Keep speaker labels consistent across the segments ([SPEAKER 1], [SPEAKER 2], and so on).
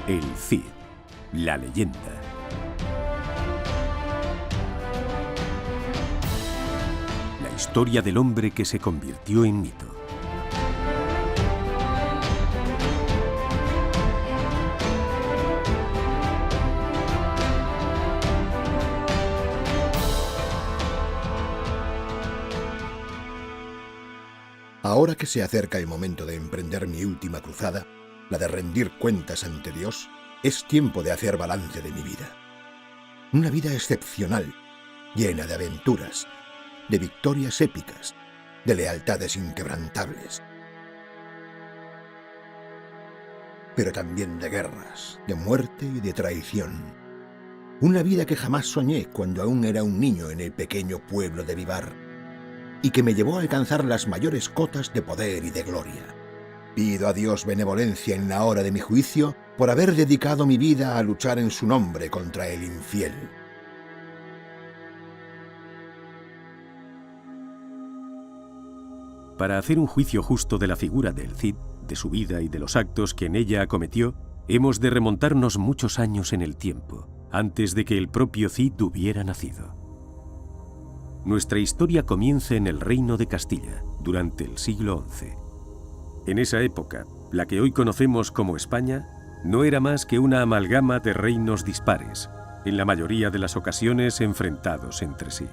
[SPEAKER 1] El Cid, la leyenda. La historia del hombre que se convirtió en mito.
[SPEAKER 2] Ahora que se acerca el momento de emprender mi última cruzada, la de rendir cuentas ante Dios, es tiempo de hacer balance de mi vida. Una vida excepcional, llena de aventuras, de victorias épicas, de lealtades inquebrantables. Pero también de guerras, de muerte y de traición. Una vida que jamás soñé cuando aún era un niño en el pequeño pueblo de Vivar, y que me llevó a alcanzar las mayores cotas de poder y de gloria. Pido a Dios benevolencia en la hora de mi juicio por haber dedicado mi vida a luchar en su nombre contra el infiel.
[SPEAKER 1] Para hacer un juicio justo de la figura del Cid, de su vida y de los actos que en ella acometió, hemos de remontarnos muchos años en el tiempo, antes de que el propio Cid hubiera nacido. Nuestra historia comienza en el Reino de Castilla, durante el siglo XI. En esa época, la que hoy conocemos como España, no era más que una amalgama de reinos dispares, en la mayoría de las ocasiones enfrentados entre sí.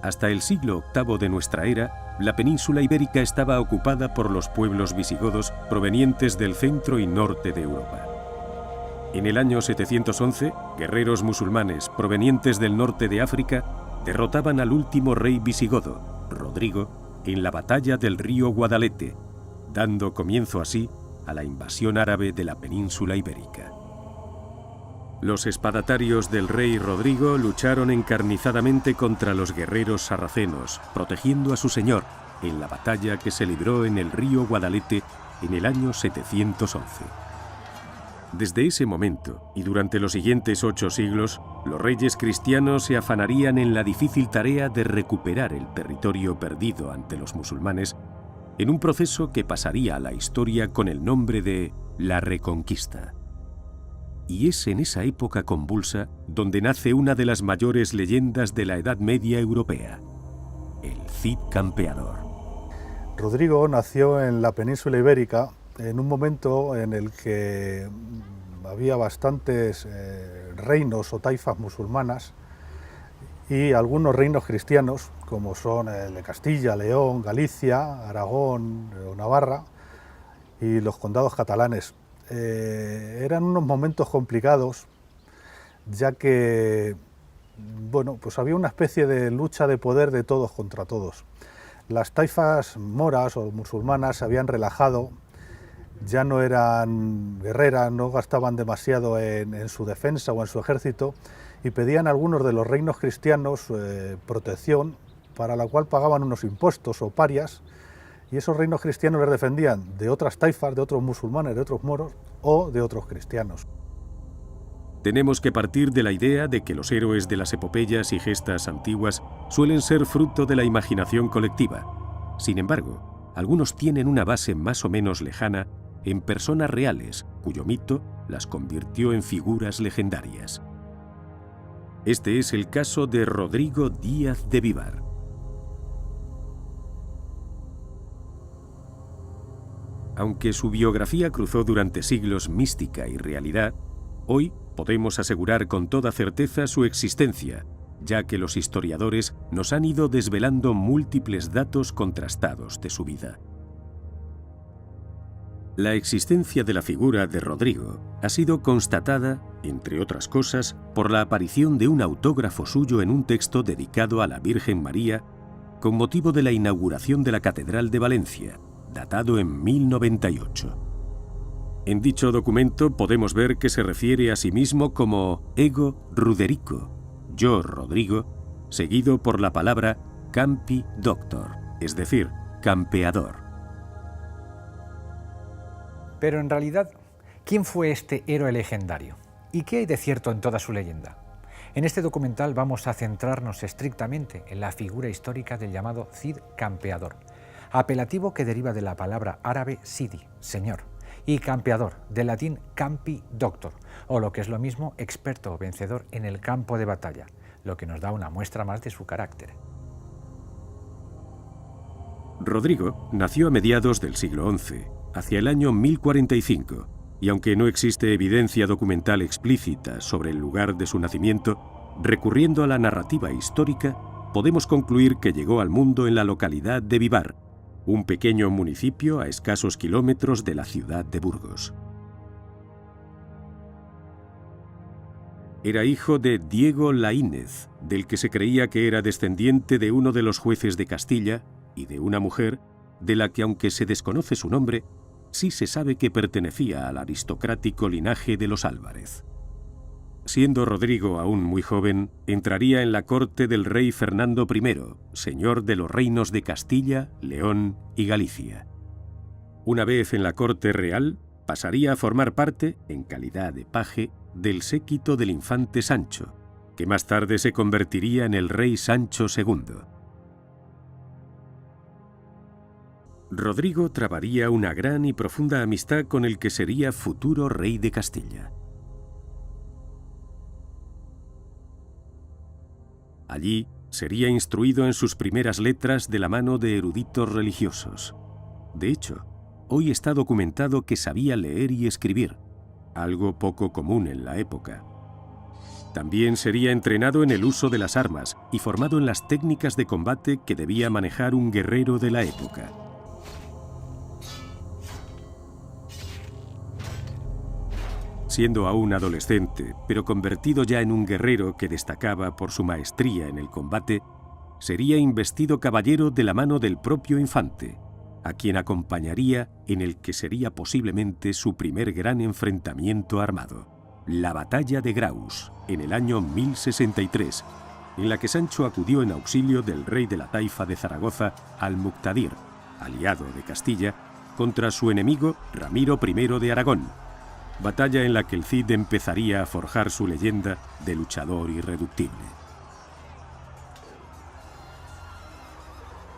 [SPEAKER 1] Hasta el siglo VIII de nuestra era, la península ibérica estaba ocupada por los pueblos visigodos provenientes del centro y norte de Europa. En el año 711, guerreros musulmanes provenientes del norte de África derrotaban al último rey visigodo, Rodrigo, en la batalla del río Guadalete, dando comienzo así a la invasión árabe de la península ibérica. Los espadatarios del rey Rodrigo lucharon encarnizadamente contra los guerreros sarracenos, protegiendo a su señor en la batalla que se libró en el río Guadalete en el año 711. Desde ese momento, y durante los siguientes 8 siglos, los reyes cristianos se afanarían en la difícil tarea de recuperar el territorio perdido ante los musulmanes, en un proceso que pasaría a la historia con el nombre de la Reconquista. Y es en esa época convulsa donde nace una de las mayores leyendas de la Edad Media europea, el Cid Campeador.
[SPEAKER 3] Rodrigo nació en la península ibérica en un momento en el que había bastantes reinos o taifas musulmanas y algunos reinos cristianos, como son el de Castilla, León, Galicia, Aragón o Navarra y los condados catalanes. Eran unos momentos complicados, ya que pues había una especie de lucha de poder de todos contra todos. Las taifas moras o musulmanas se habían relajado, ya no eran guerreras, no gastaban demasiado en su defensa o en su ejército y pedían a algunos de los reinos cristianos protección, para la cual pagaban unos impuestos o parias, y esos reinos cristianos les defendían de otras taifas, de otros musulmanes, de otros moros o de otros cristianos.
[SPEAKER 1] Tenemos que partir de la idea de que los héroes de las epopeyas y gestas antiguas suelen ser fruto de la imaginación colectiva. Sin embargo, algunos tienen una base más o menos lejana en personas reales, cuyo mito las convirtió en figuras legendarias. Este es el caso de Rodrigo Díaz de Vivar. Aunque su biografía cruzó durante siglos mística y realidad, hoy podemos asegurar con toda certeza su existencia, ya que los historiadores nos han ido desvelando múltiples datos contrastados de su vida. La existencia de la figura de Rodrigo ha sido constatada, entre otras cosas, por la aparición de un autógrafo suyo en un texto dedicado a la Virgen María con motivo de la inauguración de la Catedral de Valencia, datado en 1098. En dicho documento podemos ver que se refiere a sí mismo como Ego Ruderico, yo Rodrigo, seguido por la palabra Campi Doctor, es decir, campeador.
[SPEAKER 4] Pero en realidad, ¿quién fue este héroe legendario? ¿Y qué hay de cierto en toda su leyenda? En este documental vamos a centrarnos estrictamente en la figura histórica del llamado Cid Campeador, apelativo que deriva de la palabra árabe Sidi, señor, y campeador, del latín campi doctor, o lo que es lo mismo, experto o vencedor en el campo de batalla, lo que nos da una muestra más de su carácter.
[SPEAKER 1] Rodrigo nació a mediados del siglo XI, hacia el año 1045, y aunque no existe evidencia documental explícita sobre el lugar de su nacimiento, recurriendo a la narrativa histórica, podemos concluir que llegó al mundo en la localidad de Vivar, un pequeño municipio a escasos kilómetros de la ciudad de Burgos. Era hijo de Diego Laínez, del que se creía que era descendiente de uno de los jueces de Castilla, y de una mujer, de la que aunque se desconoce su nombre, sí se sabe que pertenecía al aristocrático linaje de los Álvarez. Siendo Rodrigo aún muy joven, entraría en la corte del rey Fernando I, señor de los reinos de Castilla, León y Galicia. Una vez en la corte real, pasaría a formar parte, en calidad de paje, del séquito del infante Sancho, que más tarde se convertiría en el rey Sancho II. Rodrigo trabaría una gran y profunda amistad con el que sería futuro rey de Castilla. Allí sería instruido en sus primeras letras de la mano de eruditos religiosos. De hecho, hoy está documentado que sabía leer y escribir, algo poco común en la época. También sería entrenado en el uso de las armas y formado en las técnicas de combate que debía manejar un guerrero de la época. Siendo aún adolescente, pero convertido ya en un guerrero que destacaba por su maestría en el combate, sería investido caballero de la mano del propio infante, a quien acompañaría en el que sería posiblemente su primer gran enfrentamiento armado, la batalla de Graus, en el año 1063, en la que Sancho acudió en auxilio del rey de la taifa de Zaragoza, Al-Muqtadir, aliado de Castilla, contra su enemigo Ramiro I de Aragón, batalla en la que el Cid empezaría a forjar su leyenda de luchador irreductible.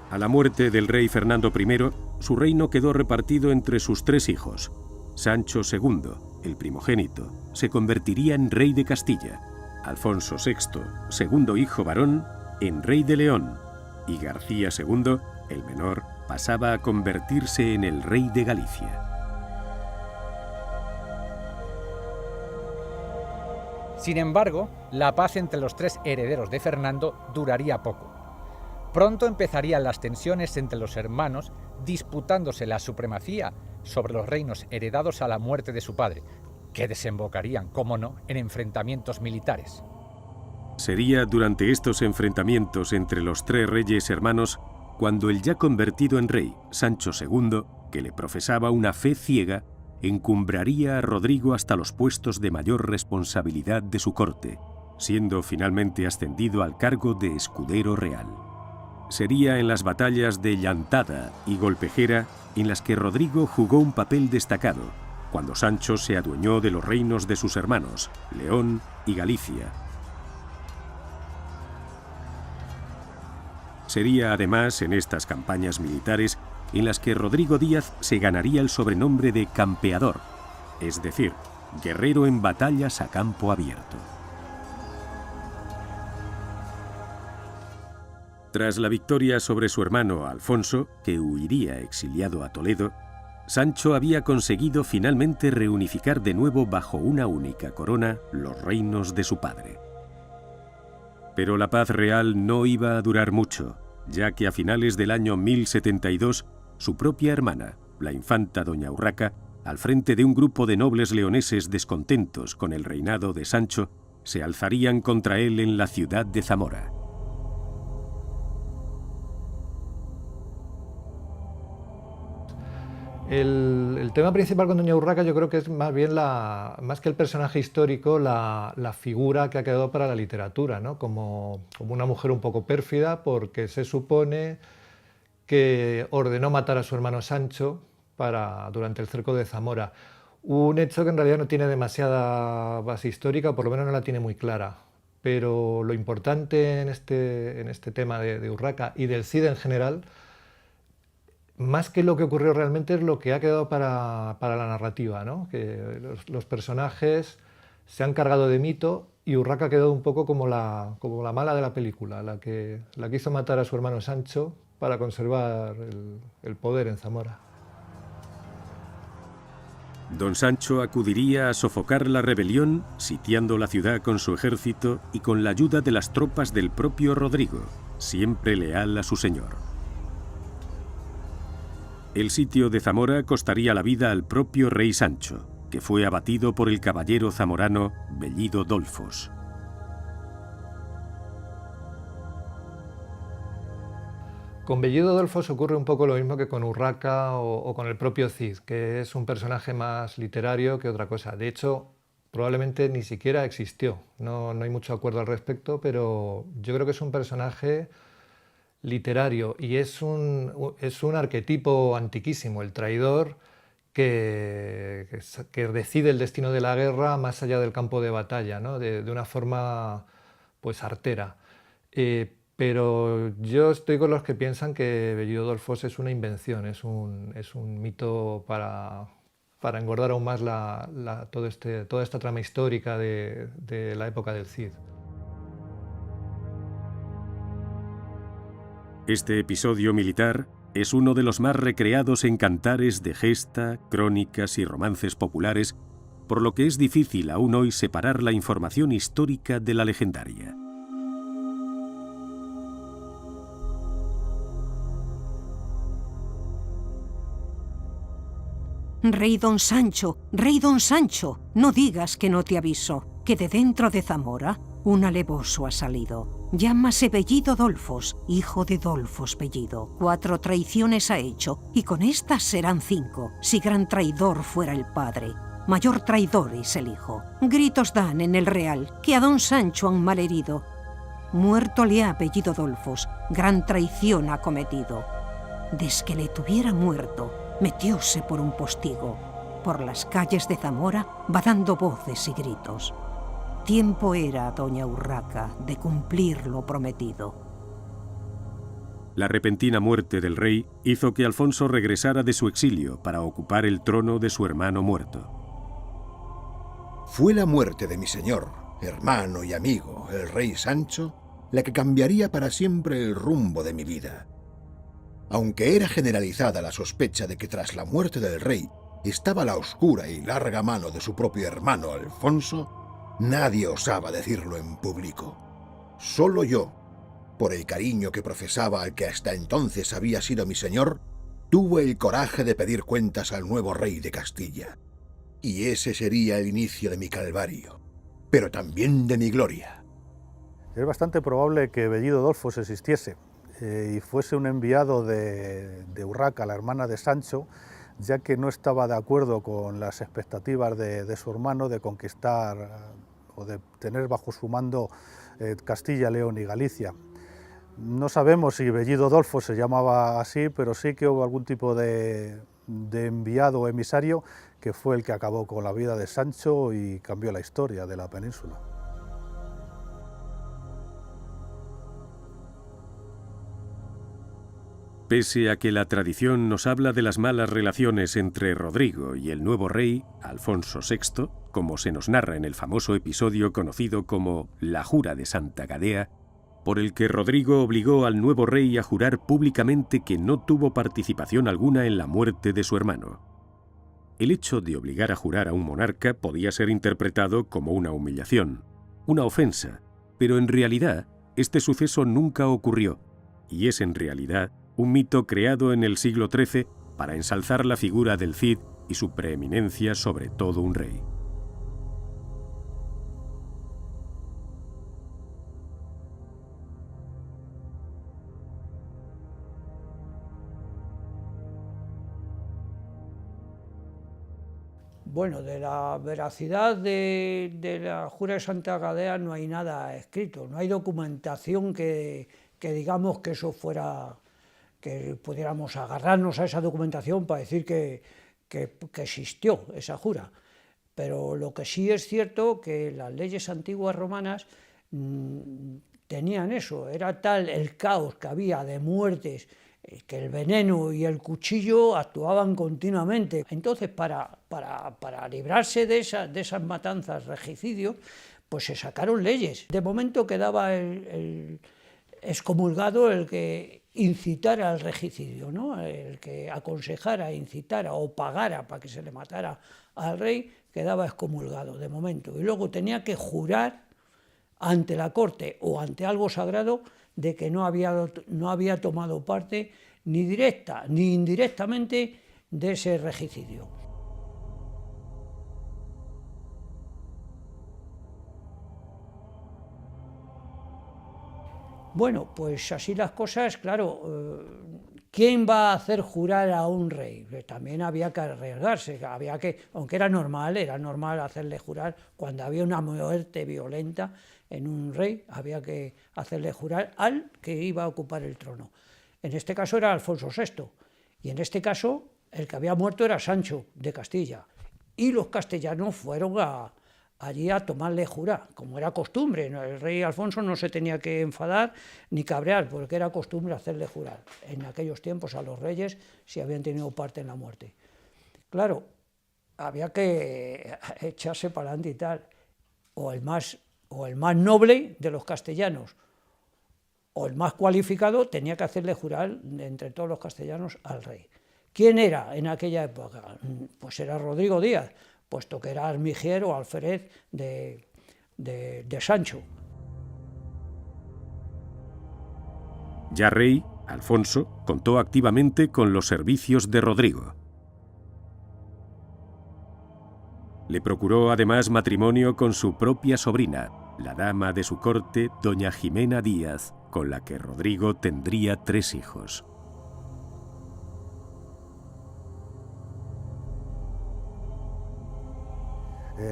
[SPEAKER 1] A la muerte del rey Fernando I, su reino quedó repartido entre sus tres hijos. Sancho II, el primogénito, se convertiría en rey de Castilla, Alfonso VI, segundo hijo varón, en rey de León, y García II, el menor, pasaba a convertirse en el rey de Galicia.
[SPEAKER 4] Sin embargo, la paz entre los tres herederos de Fernando duraría poco. Pronto empezarían las tensiones entre los hermanos, disputándose la supremacía sobre los reinos heredados a la muerte de su padre, que desembocarían, cómo no, en enfrentamientos militares.
[SPEAKER 1] Sería durante estos enfrentamientos entre los tres reyes hermanos cuando el ya convertido en rey, Sancho II, que le profesaba una fe ciega, encumbraría a Rodrigo hasta los puestos de mayor responsabilidad de su corte, siendo finalmente ascendido al cargo de escudero real. Sería en las batallas de Llantada y Golpejera en las que Rodrigo jugó un papel destacado, cuando Sancho se adueñó de los reinos de sus hermanos, León y Galicia. Sería además en estas campañas militares en las que Rodrigo Díaz se ganaría el sobrenombre de campeador, es decir, guerrero en batallas a campo abierto. Tras la victoria sobre su hermano Alfonso, que huiría exiliado a Toledo, Sancho había conseguido finalmente reunificar de nuevo bajo una única corona los reinos de su padre. Pero la paz real no iba a durar mucho, ya que a finales del año 1072, su propia hermana, la infanta doña Urraca, al frente de un grupo de nobles leoneses descontentos con el reinado de Sancho, se alzarían contra él en la ciudad de Zamora.
[SPEAKER 5] El tema principal con doña Urraca yo creo que es más bien, más que el personaje histórico, la figura que ha quedado para la literatura, ¿no? Como una mujer un poco pérfida, porque se supone que ordenó matar a su hermano Sancho durante el cerco de Zamora. Un hecho que en realidad no tiene demasiada base histórica, o por lo menos no la tiene muy clara. Pero lo importante en este tema de Urraca y del Cid en general más que lo que ocurrió realmente es lo que ha quedado para la narrativa, ¿no? Que los personajes se han cargado de mito y Urraca ha quedado un poco como la mala de la película, la que hizo matar a su hermano Sancho para conservar el poder en Zamora.
[SPEAKER 1] Don Sancho acudiría a sofocar la rebelión, sitiando la ciudad con su ejército y con la ayuda de las tropas del propio Rodrigo, siempre leal a su señor. El sitio de Zamora costaría la vida al propio rey Sancho, que fue abatido por el caballero zamorano Bellido Dolfos.
[SPEAKER 5] Con Bellido Dolfos ocurre un poco lo mismo que con Urraca o con el propio Cid, que es un personaje más literario que otra cosa. De hecho, probablemente ni siquiera existió. No hay mucho acuerdo al respecto, pero yo creo que es un personaje literario y es un arquetipo antiquísimo, el traidor que decide el destino de la guerra más allá del campo de batalla, ¿no? de una forma pues artera. Pero yo estoy con los que piensan que Bellido Dolfos es una invención, es un mito para engordar aún más toda esta trama histórica de la época del Cid.
[SPEAKER 1] Este episodio militar es uno de los más recreados en cantares de gesta, crónicas y romances populares, por lo que es difícil aún hoy separar la información histórica de la legendaria.
[SPEAKER 6] Rey don Sancho, no digas que no te aviso, que de dentro de Zamora un alevoso ha salido. Llámase Bellido Dolfos, hijo de Dolfos Bellido. 4 traiciones ha hecho, y con estas serán 5, si gran traidor fuera el padre. Mayor traidor es el hijo. Gritos dan en el real, que a don Sancho han malherido. Muerto le ha Bellido Dolfos, gran traición ha cometido. Des que le tuviera muerto, metióse por un postigo. Por las calles de Zamora va dando voces y gritos. Tiempo era, doña Urraca, de cumplir lo prometido.
[SPEAKER 1] La repentina muerte del rey hizo que Alfonso regresara de su exilio para ocupar el trono de su hermano muerto.
[SPEAKER 2] Fue la muerte de mi señor, hermano y amigo, el rey Sancho, la que cambiaría para siempre el rumbo de mi vida. Aunque era generalizada la sospecha de que tras la muerte del rey estaba la oscura y larga mano de su propio hermano Alfonso, nadie osaba decirlo en público. Solo yo, por el cariño que profesaba al que hasta entonces había sido mi señor, tuve el coraje de pedir cuentas al nuevo rey de Castilla. Y ese sería el inicio de mi calvario, pero también de mi gloria.
[SPEAKER 3] Es bastante probable que Bellido Dolfos existiese y fuese un enviado de Urraca, la hermana de Sancho, ya que no estaba de acuerdo con las expectativas de su hermano de conquistar o de tener bajo su mando Castilla, León y Galicia. No sabemos si Bellido Dolfos se llamaba así, pero sí que hubo algún tipo de enviado o emisario que fue el que acabó con la vida de Sancho y cambió la historia de la península.
[SPEAKER 1] Pese a que la tradición nos habla de las malas relaciones entre Rodrigo y el nuevo rey, Alfonso VI, como se nos narra en el famoso episodio conocido como La Jura de Santa Gadea, por el que Rodrigo obligó al nuevo rey a jurar públicamente que no tuvo participación alguna en la muerte de su hermano. El hecho de obligar a jurar a un monarca podía ser interpretado como una humillación, una ofensa, pero en realidad este suceso nunca ocurrió, y es en realidad un mito creado en el siglo XIII para ensalzar la figura del Cid y su preeminencia sobre todo un rey.
[SPEAKER 7] Bueno, de la veracidad de la Jura de Santa Gadea no hay nada escrito, no hay documentación que digamos que eso fuera, que pudiéramos agarrarnos a esa documentación para decir que existió esa jura. Pero lo que sí es cierto que las leyes antiguas romanas tenían eso, era tal el caos que había de muertes que el veneno y el cuchillo actuaban continuamente. Entonces, para librarse de esas matanzas, regicidios, pues se sacaron leyes. De momento quedaba el excomulgado el que incitara al regicidio, ¿no? El que aconsejara, incitara o pagara para que se le matara al rey, quedaba excomulgado de momento. Y luego tenía que jurar ante la corte o ante algo sagrado de que no había tomado parte ni directa ni indirectamente de ese regicidio. Bueno, pues así las cosas, claro, ¿quién va a hacer jurar a un rey? También había que arriesgarse, aunque era normal hacerle jurar cuando había una muerte violenta en un rey, había que hacerle jurar al que iba a ocupar el trono. En este caso era Alfonso VI, y en este caso el que había muerto era Sancho de Castilla, y los castellanos fueron allí a tomarle jura, como era costumbre. El rey Alfonso no se tenía que enfadar ni cabrear, porque era costumbre hacerle jurar en aquellos tiempos a los reyes si habían tenido parte en la muerte. Claro, había que echarse para adelante y tal, o el más noble de los castellanos, o el más cualificado, tenía que hacerle jurar entre todos los castellanos al rey. ¿Quién era en aquella época? Pues era Rodrigo Díaz, puesto que era armijier o alférez de Sancho.
[SPEAKER 1] Ya rey, Alfonso contó activamente con los servicios de Rodrigo. Le procuró además matrimonio con su propia sobrina, la dama de su corte, doña Jimena Díaz, con la que Rodrigo tendría 3 hijos.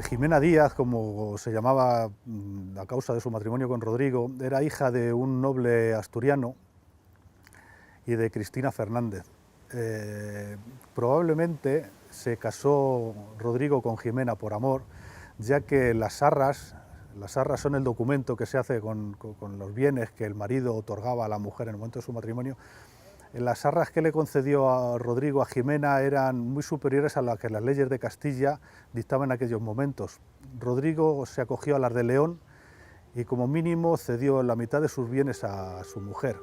[SPEAKER 3] Jimena Díaz, como se llamaba a causa de su matrimonio con Rodrigo, era hija de un noble asturiano y de Cristina Fernández. Probablemente se casó Rodrigo con Jimena por amor, ya que las arras son el documento que se hace con los bienes que el marido otorgaba a la mujer en el momento de su matrimonio. Las arras que le concedió a Rodrigo a Jimena eran muy superiores a las que las leyes de Castilla dictaban en aquellos momentos. Rodrigo se acogió a las de León y como mínimo cedió la mitad de sus bienes a su mujer.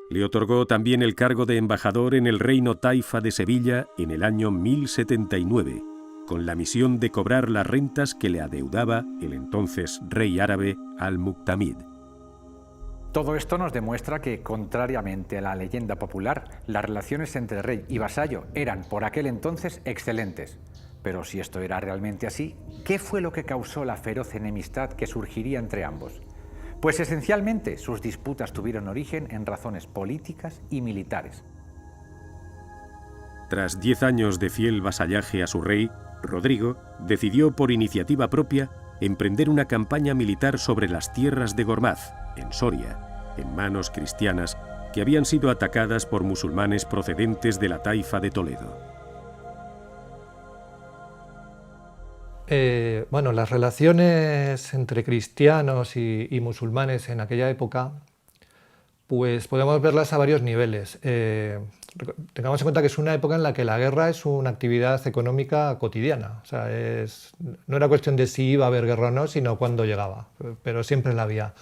[SPEAKER 1] Le otorgó también el cargo de embajador en el reino taifa de Sevilla en el año 1079, con la misión de cobrar las rentas que le adeudaba el entonces rey árabe Al-Muqtamid.
[SPEAKER 4] Todo esto nos demuestra que, contrariamente a la leyenda popular, las relaciones entre rey y vasallo eran por aquel entonces excelentes. Pero si esto era realmente así, ¿qué fue lo que causó la feroz enemistad que surgiría entre ambos? Pues esencialmente sus disputas tuvieron origen en razones políticas y militares.
[SPEAKER 1] Tras 10 años de fiel vasallaje a su rey, Rodrigo decidió por iniciativa propia emprender una campaña militar sobre las tierras de Gormaz, en Soria, en manos cristianas que habían sido atacadas por musulmanes procedentes de la taifa de Toledo.
[SPEAKER 5] Bueno, las relaciones entre cristianos y musulmanes en aquella época, pues podemos verlas a varios niveles. Tengamos en cuenta que es una época en la que la guerra es una actividad económica cotidiana. O sea, no era cuestión de si iba a haber guerra o no, sino cuándo llegaba, pero siempre la había.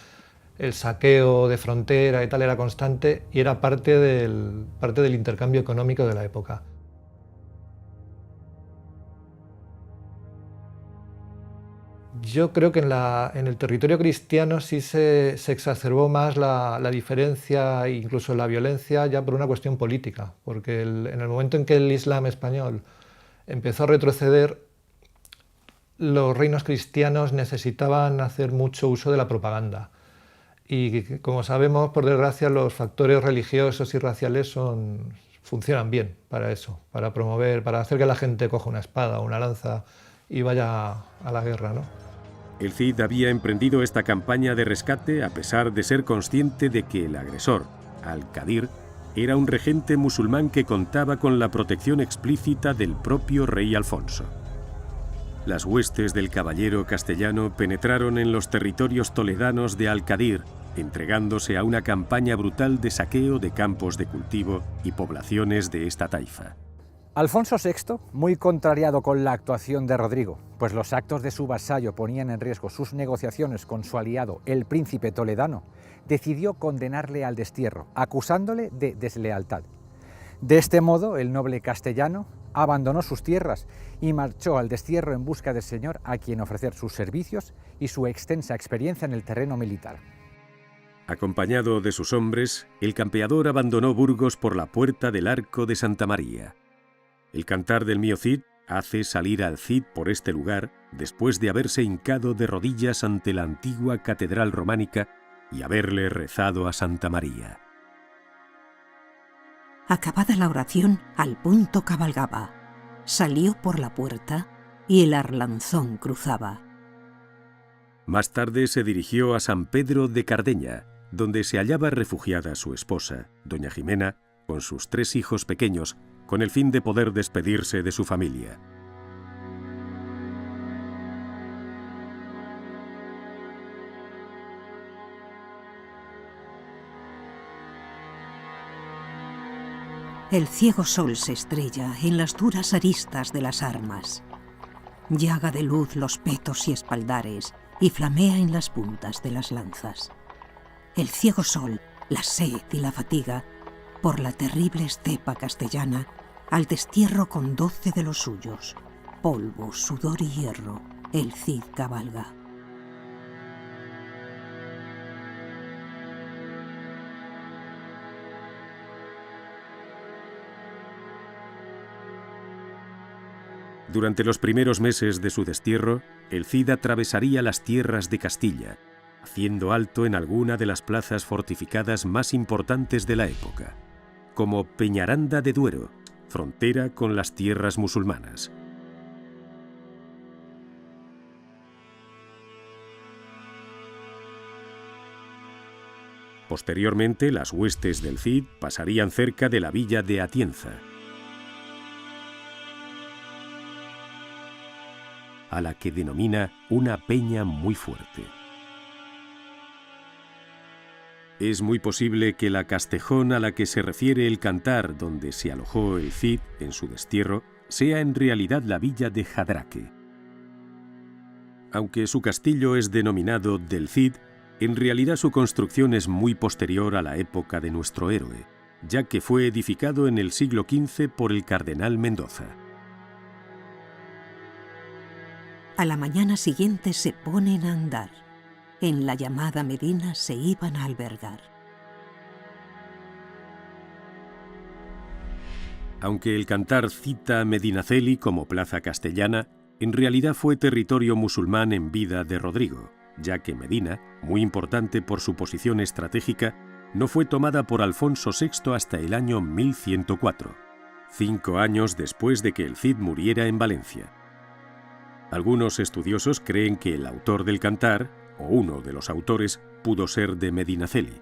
[SPEAKER 5] El saqueo de frontera y tal era constante y era parte del intercambio económico de la época. Yo creo que en el territorio cristiano sí se exacerbó más la diferencia e incluso la violencia ya por una cuestión política, porque en el momento en que el Islam español empezó a retroceder, los reinos cristianos necesitaban hacer mucho uso de la propaganda. Y como sabemos, por desgracia, los factores religiosos y raciales funcionan bien para eso, para promover, para hacer que la gente coja una espada o una lanza y vaya a la guerra, ¿no?
[SPEAKER 1] El Cid había emprendido esta campaña de rescate a pesar de ser consciente de que el agresor, Al-Qadir, era un regente musulmán que contaba con la protección explícita del propio rey Alfonso. Las huestes del caballero castellano penetraron en los territorios toledanos de Al-Qadir entregándose a una campaña brutal de saqueo de campos de cultivo y poblaciones de esta taifa.
[SPEAKER 4] Alfonso VI, muy contrariado con la actuación de Rodrigo, pues los actos de su vasallo ponían en riesgo sus negociaciones con su aliado, el príncipe toledano, decidió condenarle al destierro, acusándole de deslealtad. De este modo, el noble castellano abandonó sus tierras y marchó al destierro en busca del señor a quien ofrecer sus servicios y su extensa experiencia en el terreno militar.
[SPEAKER 1] Acompañado de sus hombres, el campeador abandonó Burgos por la puerta del Arco de Santa María. El cantar del mío Cid hace salir al Cid por este lugar después de haberse hincado de rodillas ante la antigua catedral románica y haberle rezado a Santa María.
[SPEAKER 6] Acabada la oración, al punto cabalgaba. Salió por la puerta y el Arlanzón cruzaba.
[SPEAKER 1] Más tarde se dirigió a San Pedro de Cardeña, donde se hallaba refugiada su esposa, doña Jimena, con sus 3 hijos pequeños, con el fin de poder despedirse de su familia.
[SPEAKER 6] El ciego sol se estrella en las duras aristas de las armas. Llaga de luz los petos y espaldares y flamea en las puntas de las lanzas. El ciego sol, la sed y la fatiga, por la terrible estepa castellana, al destierro con 12 de los suyos. Polvo, sudor y hierro, el Cid cabalga.
[SPEAKER 1] Durante los primeros meses de su destierro, el Cid atravesaría las tierras de Castilla, haciendo alto en alguna de las plazas fortificadas más importantes de la época, como Peñaranda de Duero, frontera con las tierras musulmanas. Posteriormente, las huestes del Cid pasarían cerca de la villa de Atienza, a la que denomina una peña muy fuerte. Es muy posible que la Castejón a la que se refiere el cantar donde se alojó el Cid en su destierro sea en realidad la villa de Jadraque. Aunque su castillo es denominado del Cid, en realidad su construcción es muy posterior a la época de nuestro héroe, ya que fue edificado en el siglo XV por el cardenal Mendoza.
[SPEAKER 6] A la mañana siguiente se ponen a andar. En la llamada Medina se iban a albergar.
[SPEAKER 1] Aunque el cantar cita Medinaceli como plaza castellana, en realidad fue territorio musulmán en vida de Rodrigo, ya que Medina, muy importante por su posición estratégica, no fue tomada por Alfonso VI hasta el año 1104, 5 años después de que el Cid muriera en Valencia. Algunos estudiosos creen que el autor del cantar, o uno de los autores, pudo ser de Medinaceli.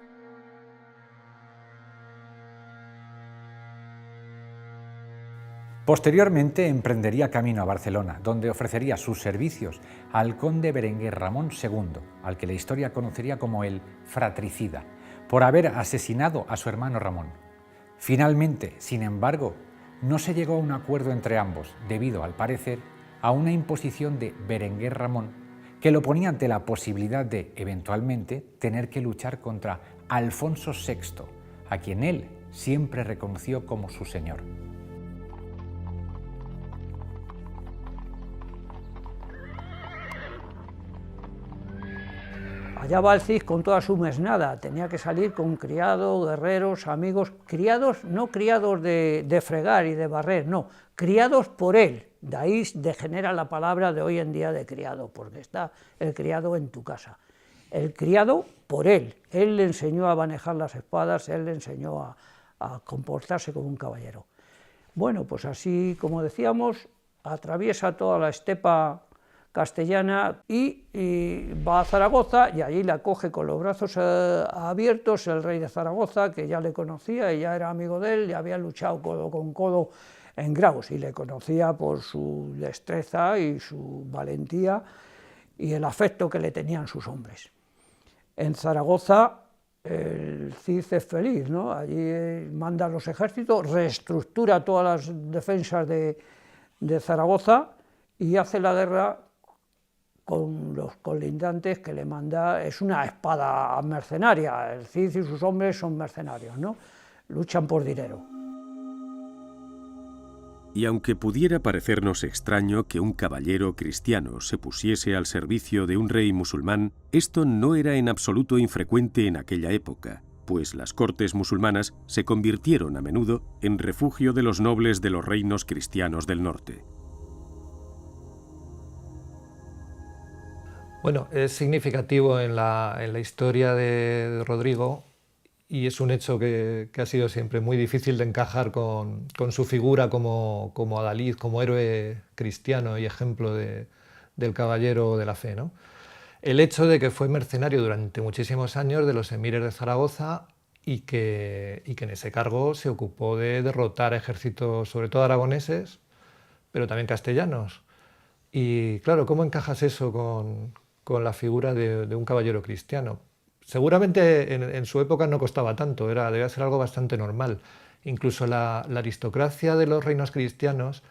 [SPEAKER 4] Posteriormente emprendería camino a Barcelona, donde ofrecería sus servicios al conde Berenguer Ramón II, al que la historia conocería como el fratricida, por haber asesinado a su hermano Ramón. Finalmente, sin embargo, no se llegó a un acuerdo entre ambos, debido, al parecer, a una imposición de Berenguer Ramón, que lo ponía ante la posibilidad de, eventualmente, tener que luchar contra Alfonso VI, a quien él siempre reconoció como su señor.
[SPEAKER 7] Allá va el Cid con toda su mesnada, tenía que salir con criados, guerreros, amigos, criados, no criados de fregar y de barrer, no, criados por él. De ahí degenera la palabra de hoy en día de criado, porque está el criado en tu casa. El criado por él le enseñó a manejar las espadas, él le enseñó a comportarse como un caballero. Bueno, pues así como decíamos, atraviesa toda la estepa castellana y va a Zaragoza, y allí la coge con los brazos abiertos el rey de Zaragoza, que ya le conocía y ya era amigo de él, y había luchado codo con codo en Graus, y le conocía por su destreza y su valentía y el afecto que le tenían sus hombres. En Zaragoza el Cid es feliz, ¿no? Allí manda los ejércitos, reestructura todas las defensas de Zaragoza y hace la guerra con los colindantes que le manda. Es una espada mercenaria, el Cid y sus hombres son mercenarios, ¿no? Luchan por dinero.
[SPEAKER 1] Y aunque pudiera parecernos extraño que un caballero cristiano se pusiese al servicio de un rey musulmán, esto no era en absoluto infrecuente en aquella época, pues las cortes musulmanas se convirtieron a menudo en refugio de los nobles de los reinos cristianos del norte.
[SPEAKER 5] Bueno, es significativo en la historia de Rodrigo, y es un hecho que ha sido siempre muy difícil de encajar con su figura como adalid, como héroe cristiano y ejemplo del caballero de la fe, ¿no? El hecho de que fue mercenario durante muchísimos años de los emires de Zaragoza y que en ese cargo se ocupó de derrotar ejércitos, sobre todo aragoneses, pero también castellanos. Y claro, ¿cómo encajas eso con la figura de un caballero cristiano? Seguramente en su época no costaba tanto, debía ser algo bastante normal. Incluso la aristocracia de los reinos cristianos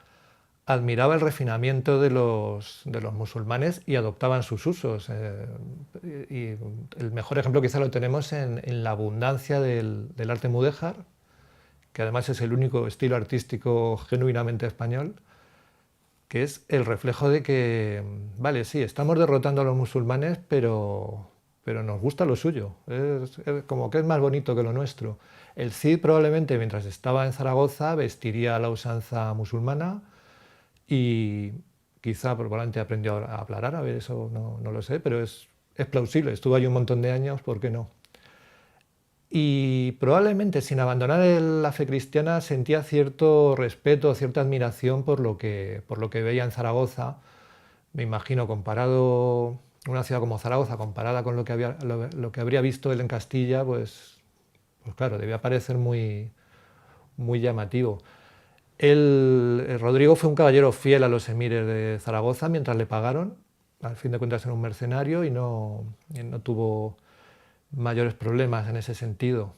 [SPEAKER 5] admiraba el refinamiento de los musulmanes y adoptaban sus usos. Y el mejor ejemplo quizá lo tenemos en la abundancia del arte mudéjar, que además es el único estilo artístico genuinamente español, que es el reflejo de que, vale, sí, estamos derrotando a los musulmanes, pero nos gusta lo suyo, es como que es más bonito que lo nuestro. El Cid probablemente mientras estaba en Zaragoza vestiría a la usanza musulmana y quizá probablemente aprendió a hablar árabe, eso no lo sé, pero es plausible, estuvo allí un montón de años, ¿por qué no? Y probablemente sin abandonar la fe cristiana sentía cierto respeto, cierta admiración por lo que veía en Zaragoza. Me imagino, comparado una ciudad como Zaragoza, comparada con lo que habría visto él en Castilla, pues claro, debía parecer muy, muy llamativo. Rodrigo fue un caballero fiel a los emires de Zaragoza mientras le pagaron. Al fin de cuentas era un mercenario y no tuvo mayores problemas en ese sentido.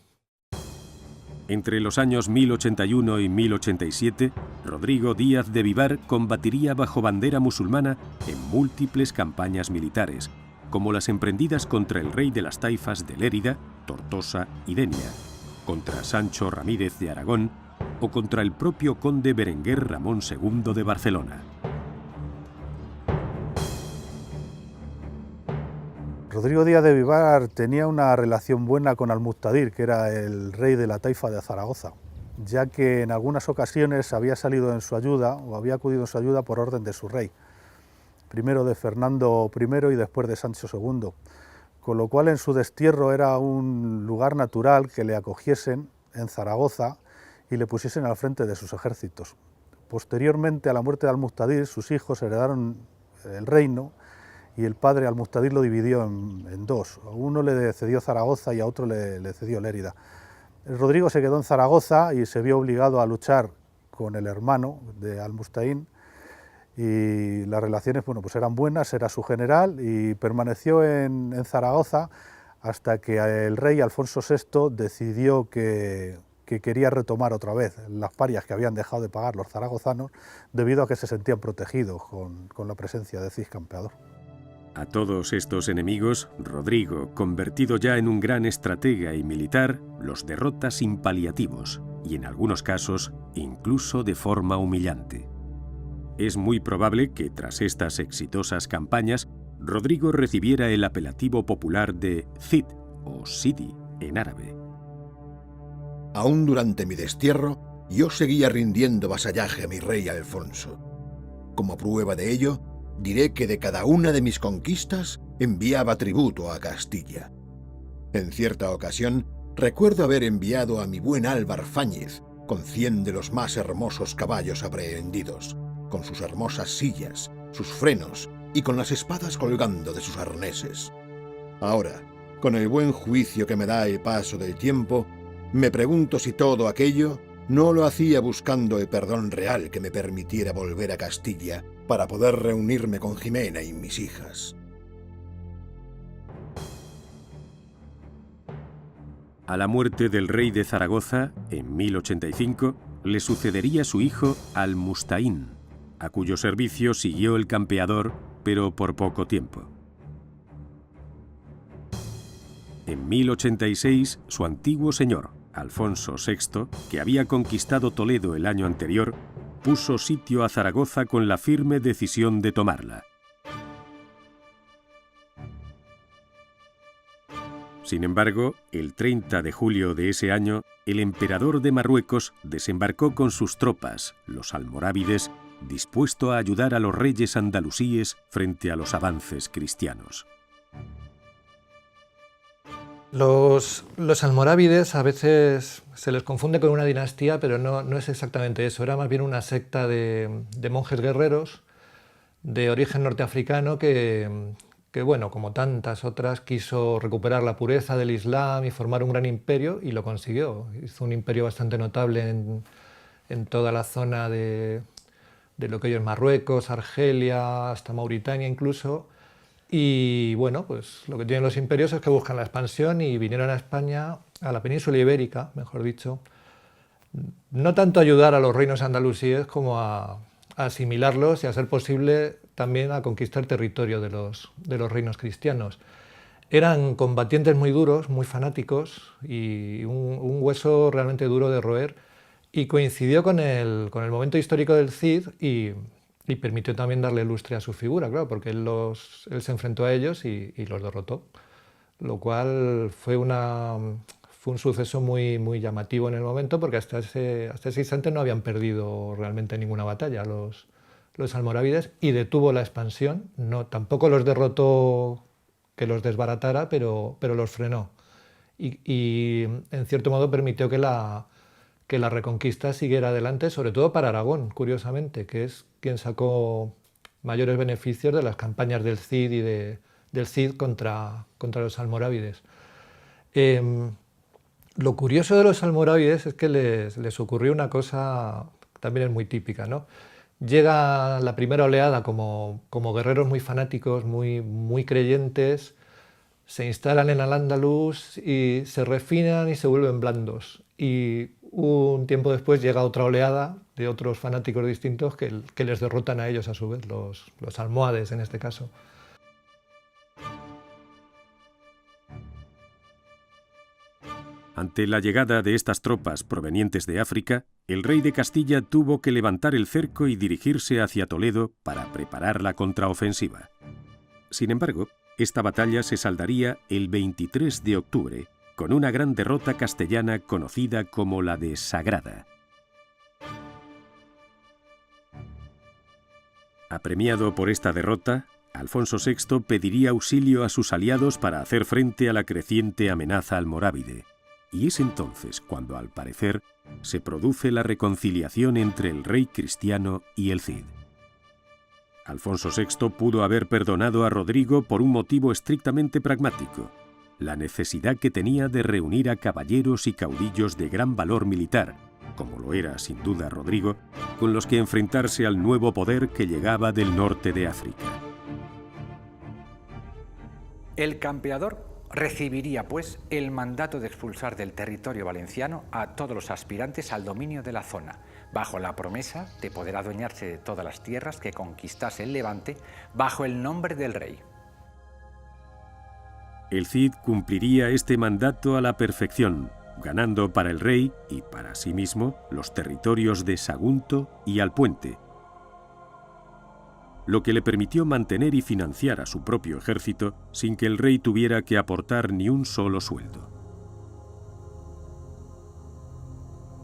[SPEAKER 1] Entre los años 1081 y 1087, Rodrigo Díaz de Vivar combatiría bajo bandera musulmana en múltiples campañas militares, como las emprendidas contra el rey de las taifas de Lérida, Tortosa y Denia, contra Sancho Ramírez de Aragón o contra el propio conde Berenguer Ramón II de Barcelona.
[SPEAKER 3] Rodrigo Díaz de Vivar tenía una relación buena con Al-Mustadir, que era el rey de la taifa de Zaragoza, ya que en algunas ocasiones había salido en su ayuda o había acudido en su ayuda por orden de su rey, primero de Fernando I y después de Sancho II, con lo cual en su destierro era un lugar natural que le acogiesen en Zaragoza y le pusiesen al frente de sus ejércitos. Posteriormente a la muerte de Al-Mustadir, sus hijos heredaron el reino y el padre Al-Mustadir lo dividió en dos. A uno le cedió Zaragoza y a otro le cedió Lérida. Rodrigo se quedó en Zaragoza y se vio obligado a luchar con el hermano de Al-Mustadir, y las relaciones pues eran buenas, era su general y permaneció en Zaragoza hasta que el rey Alfonso VI decidió que quería retomar otra vez las parias que habían dejado de pagar los zaragozanos debido a que se sentían protegidos con la presencia de Cid Campeador.
[SPEAKER 1] A todos estos enemigos, Rodrigo, convertido ya en un gran estratega y militar, los derrota sin paliativos y en algunos casos incluso de forma humillante. Es muy probable que tras estas exitosas campañas, Rodrigo recibiera el apelativo popular de Cid o Sidi en árabe.
[SPEAKER 2] Aún durante mi destierro, yo seguía rindiendo vasallaje a mi rey Alfonso. Como prueba de ello, diré que de cada una de mis conquistas enviaba tributo a Castilla. En cierta ocasión, recuerdo haber enviado a mi buen Álvar Fáñez con 100 de los más hermosos caballos aprehendidos, con sus hermosas sillas, sus frenos y con las espadas colgando de sus arneses. Ahora, con el buen juicio que me da el paso del tiempo, me pregunto si todo aquello no lo hacía buscando el perdón real que me permitiera volver a Castilla para poder reunirme con Jimena y mis hijas.
[SPEAKER 1] A la muerte del rey de Zaragoza, en 1085, le sucedería su hijo Al-Mustaín, a cuyo servicio siguió el campeador, pero por poco tiempo. En 1086, su antiguo señor, Alfonso VI, que había conquistado Toledo el año anterior, puso sitio a Zaragoza con la firme decisión de tomarla. Sin embargo, el 30 de julio de ese año, el emperador de Marruecos desembarcó con sus tropas, los almorávides, dispuesto a ayudar a los reyes andalusíes frente a los avances cristianos.
[SPEAKER 5] Los almorávides a veces se les confunde con una dinastía, pero no es exactamente eso. Era más bien una secta de monjes guerreros de origen norteafricano que, bueno, como tantas otras, quiso recuperar la pureza del Islam y formar un gran imperio, y lo consiguió. Hizo un imperio bastante notable en toda la zona de lo que hoy es Marruecos, Argelia, hasta Mauritania incluso. Y bueno, pues lo que tienen los imperios es que buscan la expansión, y vinieron a España, a la península ibérica, mejor dicho, no tanto a ayudar a los reinos andalusíes como a asimilarlos y, a ser posible, también a conquistar territorio de los reinos cristianos. Eran combatientes muy duros, muy fanáticos, y un hueso realmente duro de roer, y coincidió con el momento histórico del Cid y permitió también darle lustre a su figura, claro, porque él se enfrentó a ellos y los derrotó, lo cual fue un suceso muy, muy llamativo en el momento, porque hasta ese instante no habían perdido realmente ninguna batalla los almorávides, y detuvo la expansión. Tampoco los derrotó que los desbaratara, pero los frenó, y en cierto modo permitió que la reconquista siguiera adelante, sobre todo para Aragón, curiosamente, que es quien sacó mayores beneficios de las campañas del Cid y del Cid contra los almorávides. Lo curioso de los almorávides es que les ocurrió una cosa que también es muy típica, ¿no? Llega la primera oleada como guerreros muy fanáticos, muy, muy creyentes, se instalan en Al-Ándalus y se refinan y se vuelven blandos. Y un tiempo después llega otra oleada de otros fanáticos distintos que les derrotan a ellos a su vez, los almohades en este caso.
[SPEAKER 1] Ante la llegada de estas tropas provenientes de África, el rey de Castilla tuvo que levantar el cerco y dirigirse hacia Toledo para preparar la contraofensiva. Sin embargo, esta batalla se saldaría el 23 de octubre con una gran derrota castellana conocida como la de Sagrada. Apremiado por esta derrota, Alfonso VI pediría auxilio a sus aliados para hacer frente a la creciente amenaza almorávide. Y es entonces cuando, al parecer, se produce la reconciliación entre el rey cristiano y el Cid. Alfonso VI pudo haber perdonado a Rodrigo por un motivo estrictamente pragmático: la necesidad que tenía de reunir a caballeros y caudillos de gran valor militar, como lo era sin duda Rodrigo, con los que enfrentarse al nuevo poder que llegaba del norte de África.
[SPEAKER 4] El campeador recibiría, pues, el mandato de expulsar del territorio valenciano a todos los aspirantes al dominio de la zona, bajo la promesa de poder adueñarse de todas las tierras que conquistase el Levante bajo el nombre del rey.
[SPEAKER 1] El Cid cumpliría este mandato a la perfección, ganando para el rey y para sí mismo los territorios de Sagunto y Alpuente, lo que le permitió mantener y financiar a su propio ejército sin que el rey tuviera que aportar ni un solo sueldo.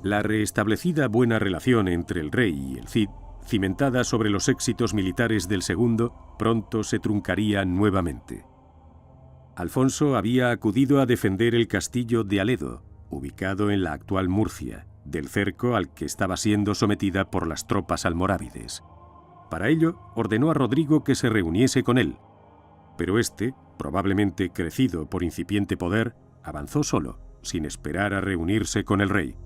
[SPEAKER 1] La restablecida buena relación entre el rey y el Cid, cimentada sobre los éxitos militares del segundo, pronto se truncaría nuevamente. Alfonso había acudido a defender el castillo de Aledo, ubicado en la actual Murcia, del cerco al que estaba siendo sometida por las tropas almorávides. Para ello, ordenó a Rodrigo que se reuniese con él, pero este, probablemente crecido por incipiente poder, avanzó solo, sin esperar a reunirse con el rey.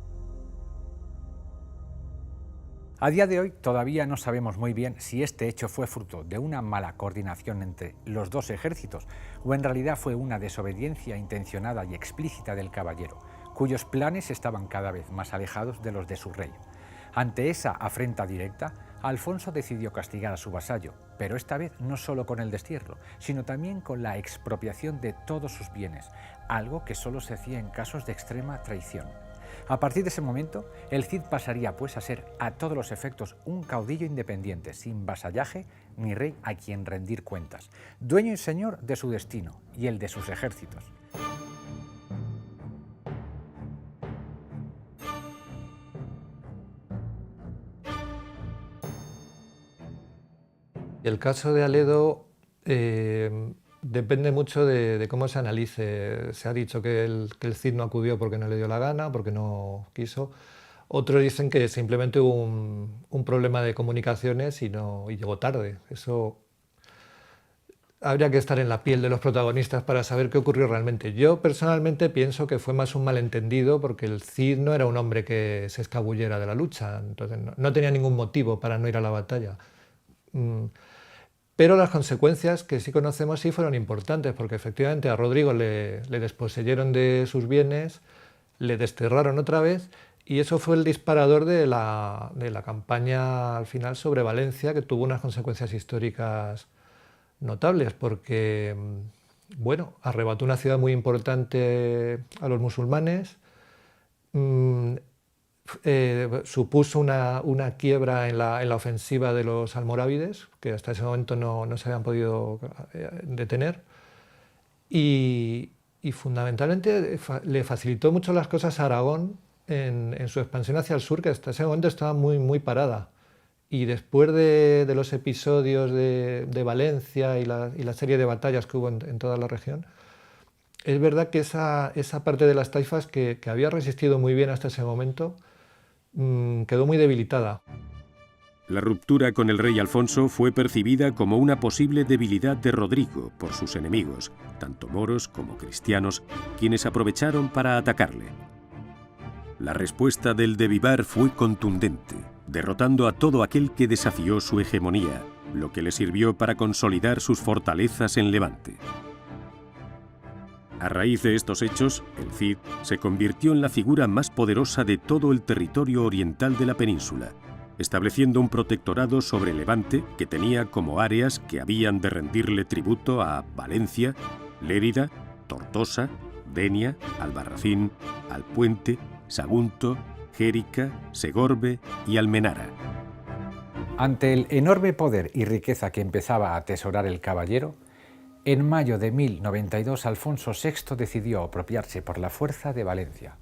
[SPEAKER 4] A día de hoy todavía no sabemos muy bien si este hecho fue fruto de una mala coordinación entre los dos ejércitos o en realidad fue una desobediencia intencionada y explícita del caballero, cuyos planes estaban cada vez más alejados de los de su rey. Ante esa afrenta directa, Alfonso decidió castigar a su vasallo, pero esta vez no solo con el destierro, sino también con la expropiación de todos sus bienes, algo que solo se hacía en casos de extrema traición. A partir de ese momento, el Cid pasaría pues a ser a todos los efectos un caudillo independiente, sin vasallaje ni rey a quien rendir cuentas, dueño y señor de su destino y el de sus ejércitos.
[SPEAKER 5] El caso de Aledo depende mucho de cómo se analice. Se ha dicho que el Cid no acudió porque no le dio la gana, porque no quiso. Otros dicen que simplemente hubo un problema de comunicaciones y llegó tarde. Eso habría que estar en la piel de los protagonistas para saber qué ocurrió realmente. Yo personalmente pienso que fue más un malentendido porque el Cid no era un hombre que se escabullera de la lucha, entonces no tenía ningún motivo para no ir a la batalla. Pero las consecuencias que sí conocemos sí fueron importantes, porque efectivamente a Rodrigo le desposeyeron de sus bienes, le desterraron otra vez, y eso fue el disparador de la campaña al final sobre Valencia, que tuvo unas consecuencias históricas notables, porque bueno, arrebató una ciudad muy importante a los musulmanes, supuso una quiebra en la ofensiva de los almorávides, que hasta ese momento no se habían podido detener, y fundamentalmente le facilitó mucho las cosas a Aragón en su expansión hacia el sur, que hasta ese momento estaba muy parada. Y después de los episodios de Valencia y la serie de batallas que hubo en toda la región, es verdad que esa parte de las taifas que había resistido muy bien hasta ese momento quedó muy debilitada.
[SPEAKER 1] La ruptura con el rey Alfonso fue percibida como una posible debilidad de Rodrigo por sus enemigos, tanto moros como cristianos, quienes aprovecharon para atacarle. La respuesta del de Vivar fue contundente, derrotando a todo aquel que desafió su hegemonía, lo que le sirvió para consolidar sus fortalezas en Levante. A raíz de estos hechos, el Cid se convirtió en la figura más poderosa de todo el territorio oriental de la península, estableciendo un protectorado sobre Levante que tenía como áreas que habían de rendirle tributo a Valencia, Lérida, Tortosa, Denia, Albarracín, Alpuente, Sagunto, Xérica, Segorbe y Almenara.
[SPEAKER 4] Ante el enorme poder y riqueza que empezaba a atesorar el caballero, en mayo de 1092 Alfonso VI decidió apropiarse por la fuerza de Valencia,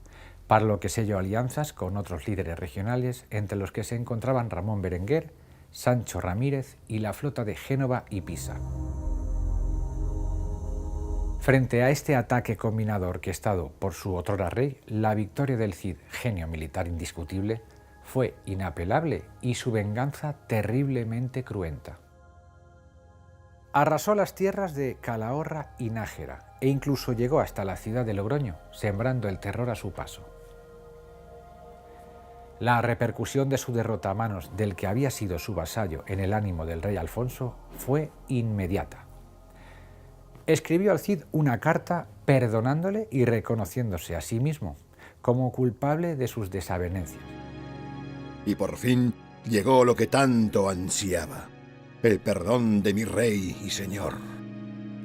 [SPEAKER 4] para lo que selló alianzas con otros líderes regionales, entre los que se encontraban Ramón Berenguer, Sancho Ramírez y la flota de Génova y Pisa. Frente a este ataque combinado orquestado por su otrora rey, la victoria del Cid, genio militar indiscutible, fue inapelable y su venganza terriblemente cruenta. Arrasó las tierras de Calahorra y Nájera e incluso llegó hasta la ciudad de Logroño, sembrando el terror a su paso. La repercusión de su derrota a manos del que había sido su vasallo en el ánimo del rey Alfonso fue inmediata. Escribió al Cid una carta perdonándole y reconociéndose a sí mismo como culpable de sus desavenencias.
[SPEAKER 2] Y por fin llegó lo que tanto ansiaba, el perdón de mi rey y señor.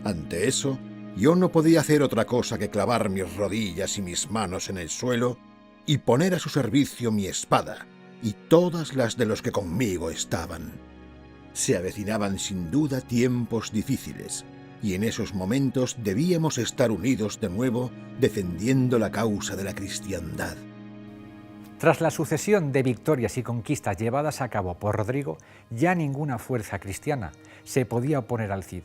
[SPEAKER 2] Ante eso, yo no podía hacer otra cosa que clavar mis rodillas y mis manos en el suelo y poner a su servicio mi espada y todas las de los que conmigo estaban. Se avecinaban sin duda tiempos difíciles, y en esos momentos debíamos estar unidos de nuevo defendiendo la causa de la cristiandad.
[SPEAKER 4] Tras la sucesión de victorias y conquistas llevadas a cabo por Rodrigo, ya ninguna fuerza cristiana se podía oponer al Cid,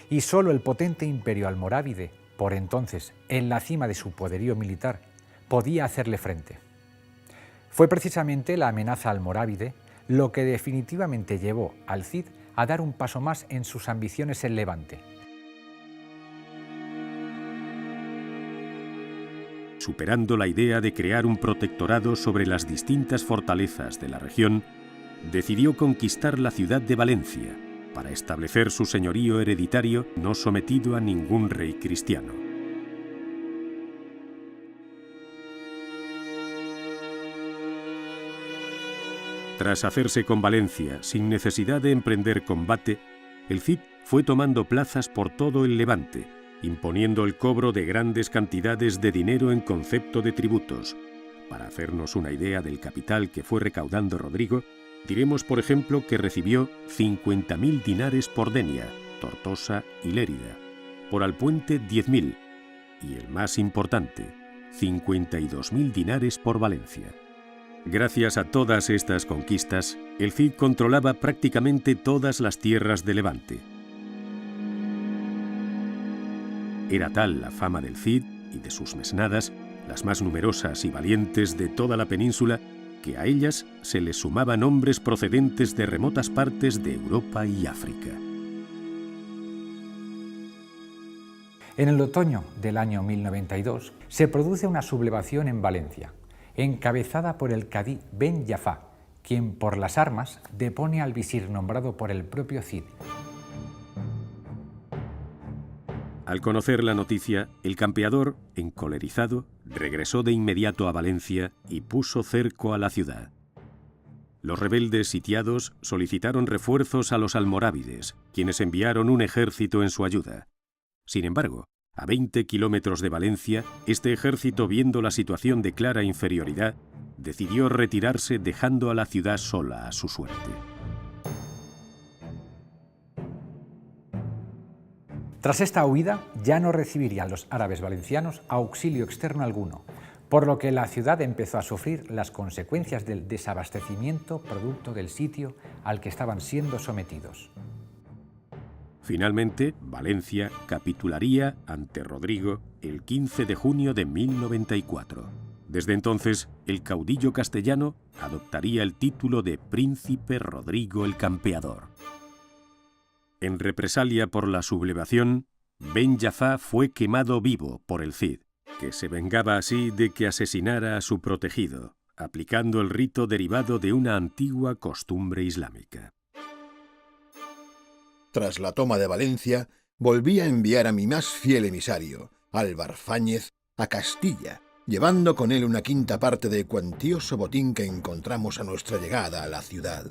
[SPEAKER 4] y solo el potente imperio almorávide, por entonces en la cima de su poderío militar, podía hacerle frente. Fue precisamente la amenaza almorávide lo que definitivamente llevó al Cid a dar un paso más en sus ambiciones en Levante.
[SPEAKER 1] Superando la idea de crear un protectorado sobre las distintas fortalezas de la región, decidió conquistar la ciudad de Valencia para establecer su señorío hereditario no sometido a ningún rey cristiano. Tras hacerse con Valencia sin necesidad de emprender combate, el Cid fue tomando plazas por todo el Levante, imponiendo el cobro de grandes cantidades de dinero en concepto de tributos. Para hacernos una idea del capital que fue recaudando Rodrigo, diremos, por ejemplo, que recibió 50.000 dinares por Denia, Tortosa y Lérida, por Alpuente 10.000 y, el más importante, 52.000 dinares por Valencia. Gracias a todas estas conquistas, el Cid controlaba prácticamente todas las tierras de Levante. Era tal la fama del Cid y de sus mesnadas, las más numerosas y valientes de toda la península, que a ellas se les sumaban hombres procedentes de remotas partes de Europa y África.
[SPEAKER 4] En el otoño del año 1092 se produce una sublevación en Valencia, encabezada por el cadí Ben Jafá, quien por las armas depone al visir nombrado por el propio Cid.
[SPEAKER 1] Al conocer la noticia, el campeador, encolerizado, regresó de inmediato a Valencia y puso cerco a la ciudad. Los rebeldes sitiados solicitaron refuerzos a los almorávides, quienes enviaron un ejército en su ayuda. Sin embargo, a 20 kilómetros de Valencia, este ejército, viendo la situación de clara inferioridad, decidió retirarse dejando a la ciudad sola a su suerte.
[SPEAKER 4] Tras esta huida, ya no recibirían los árabes valencianos auxilio externo alguno, por lo que la ciudad empezó a sufrir las consecuencias del desabastecimiento producto del sitio al que estaban siendo sometidos.
[SPEAKER 1] Finalmente, Valencia capitularía ante Rodrigo el 15 de junio de 1094. Desde entonces, el caudillo castellano adoptaría el título de Príncipe Rodrigo el Campeador. En represalia por la sublevación, Ben Jafá fue quemado vivo por el Cid, que se vengaba así de que asesinara a su protegido, aplicando el rito derivado de una antigua costumbre islámica.
[SPEAKER 2] Tras la toma de Valencia, volví a enviar a mi más fiel emisario, Álvar Fáñez, a Castilla, llevando con él una quinta parte del cuantioso botín que encontramos a nuestra llegada a la ciudad.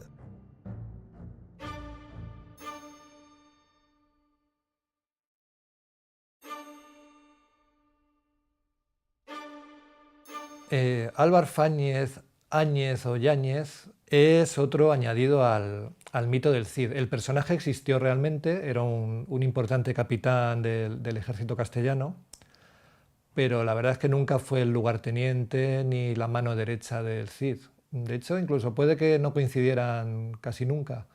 [SPEAKER 5] Álvar Fáñez, Áñez o Yáñez es otro añadido al mito del Cid. El personaje existió realmente, era un importante capitán del ejército castellano, pero la verdad es que nunca fue el lugarteniente ni la mano derecha del Cid. De hecho, incluso puede que no coincidieran casi nunca.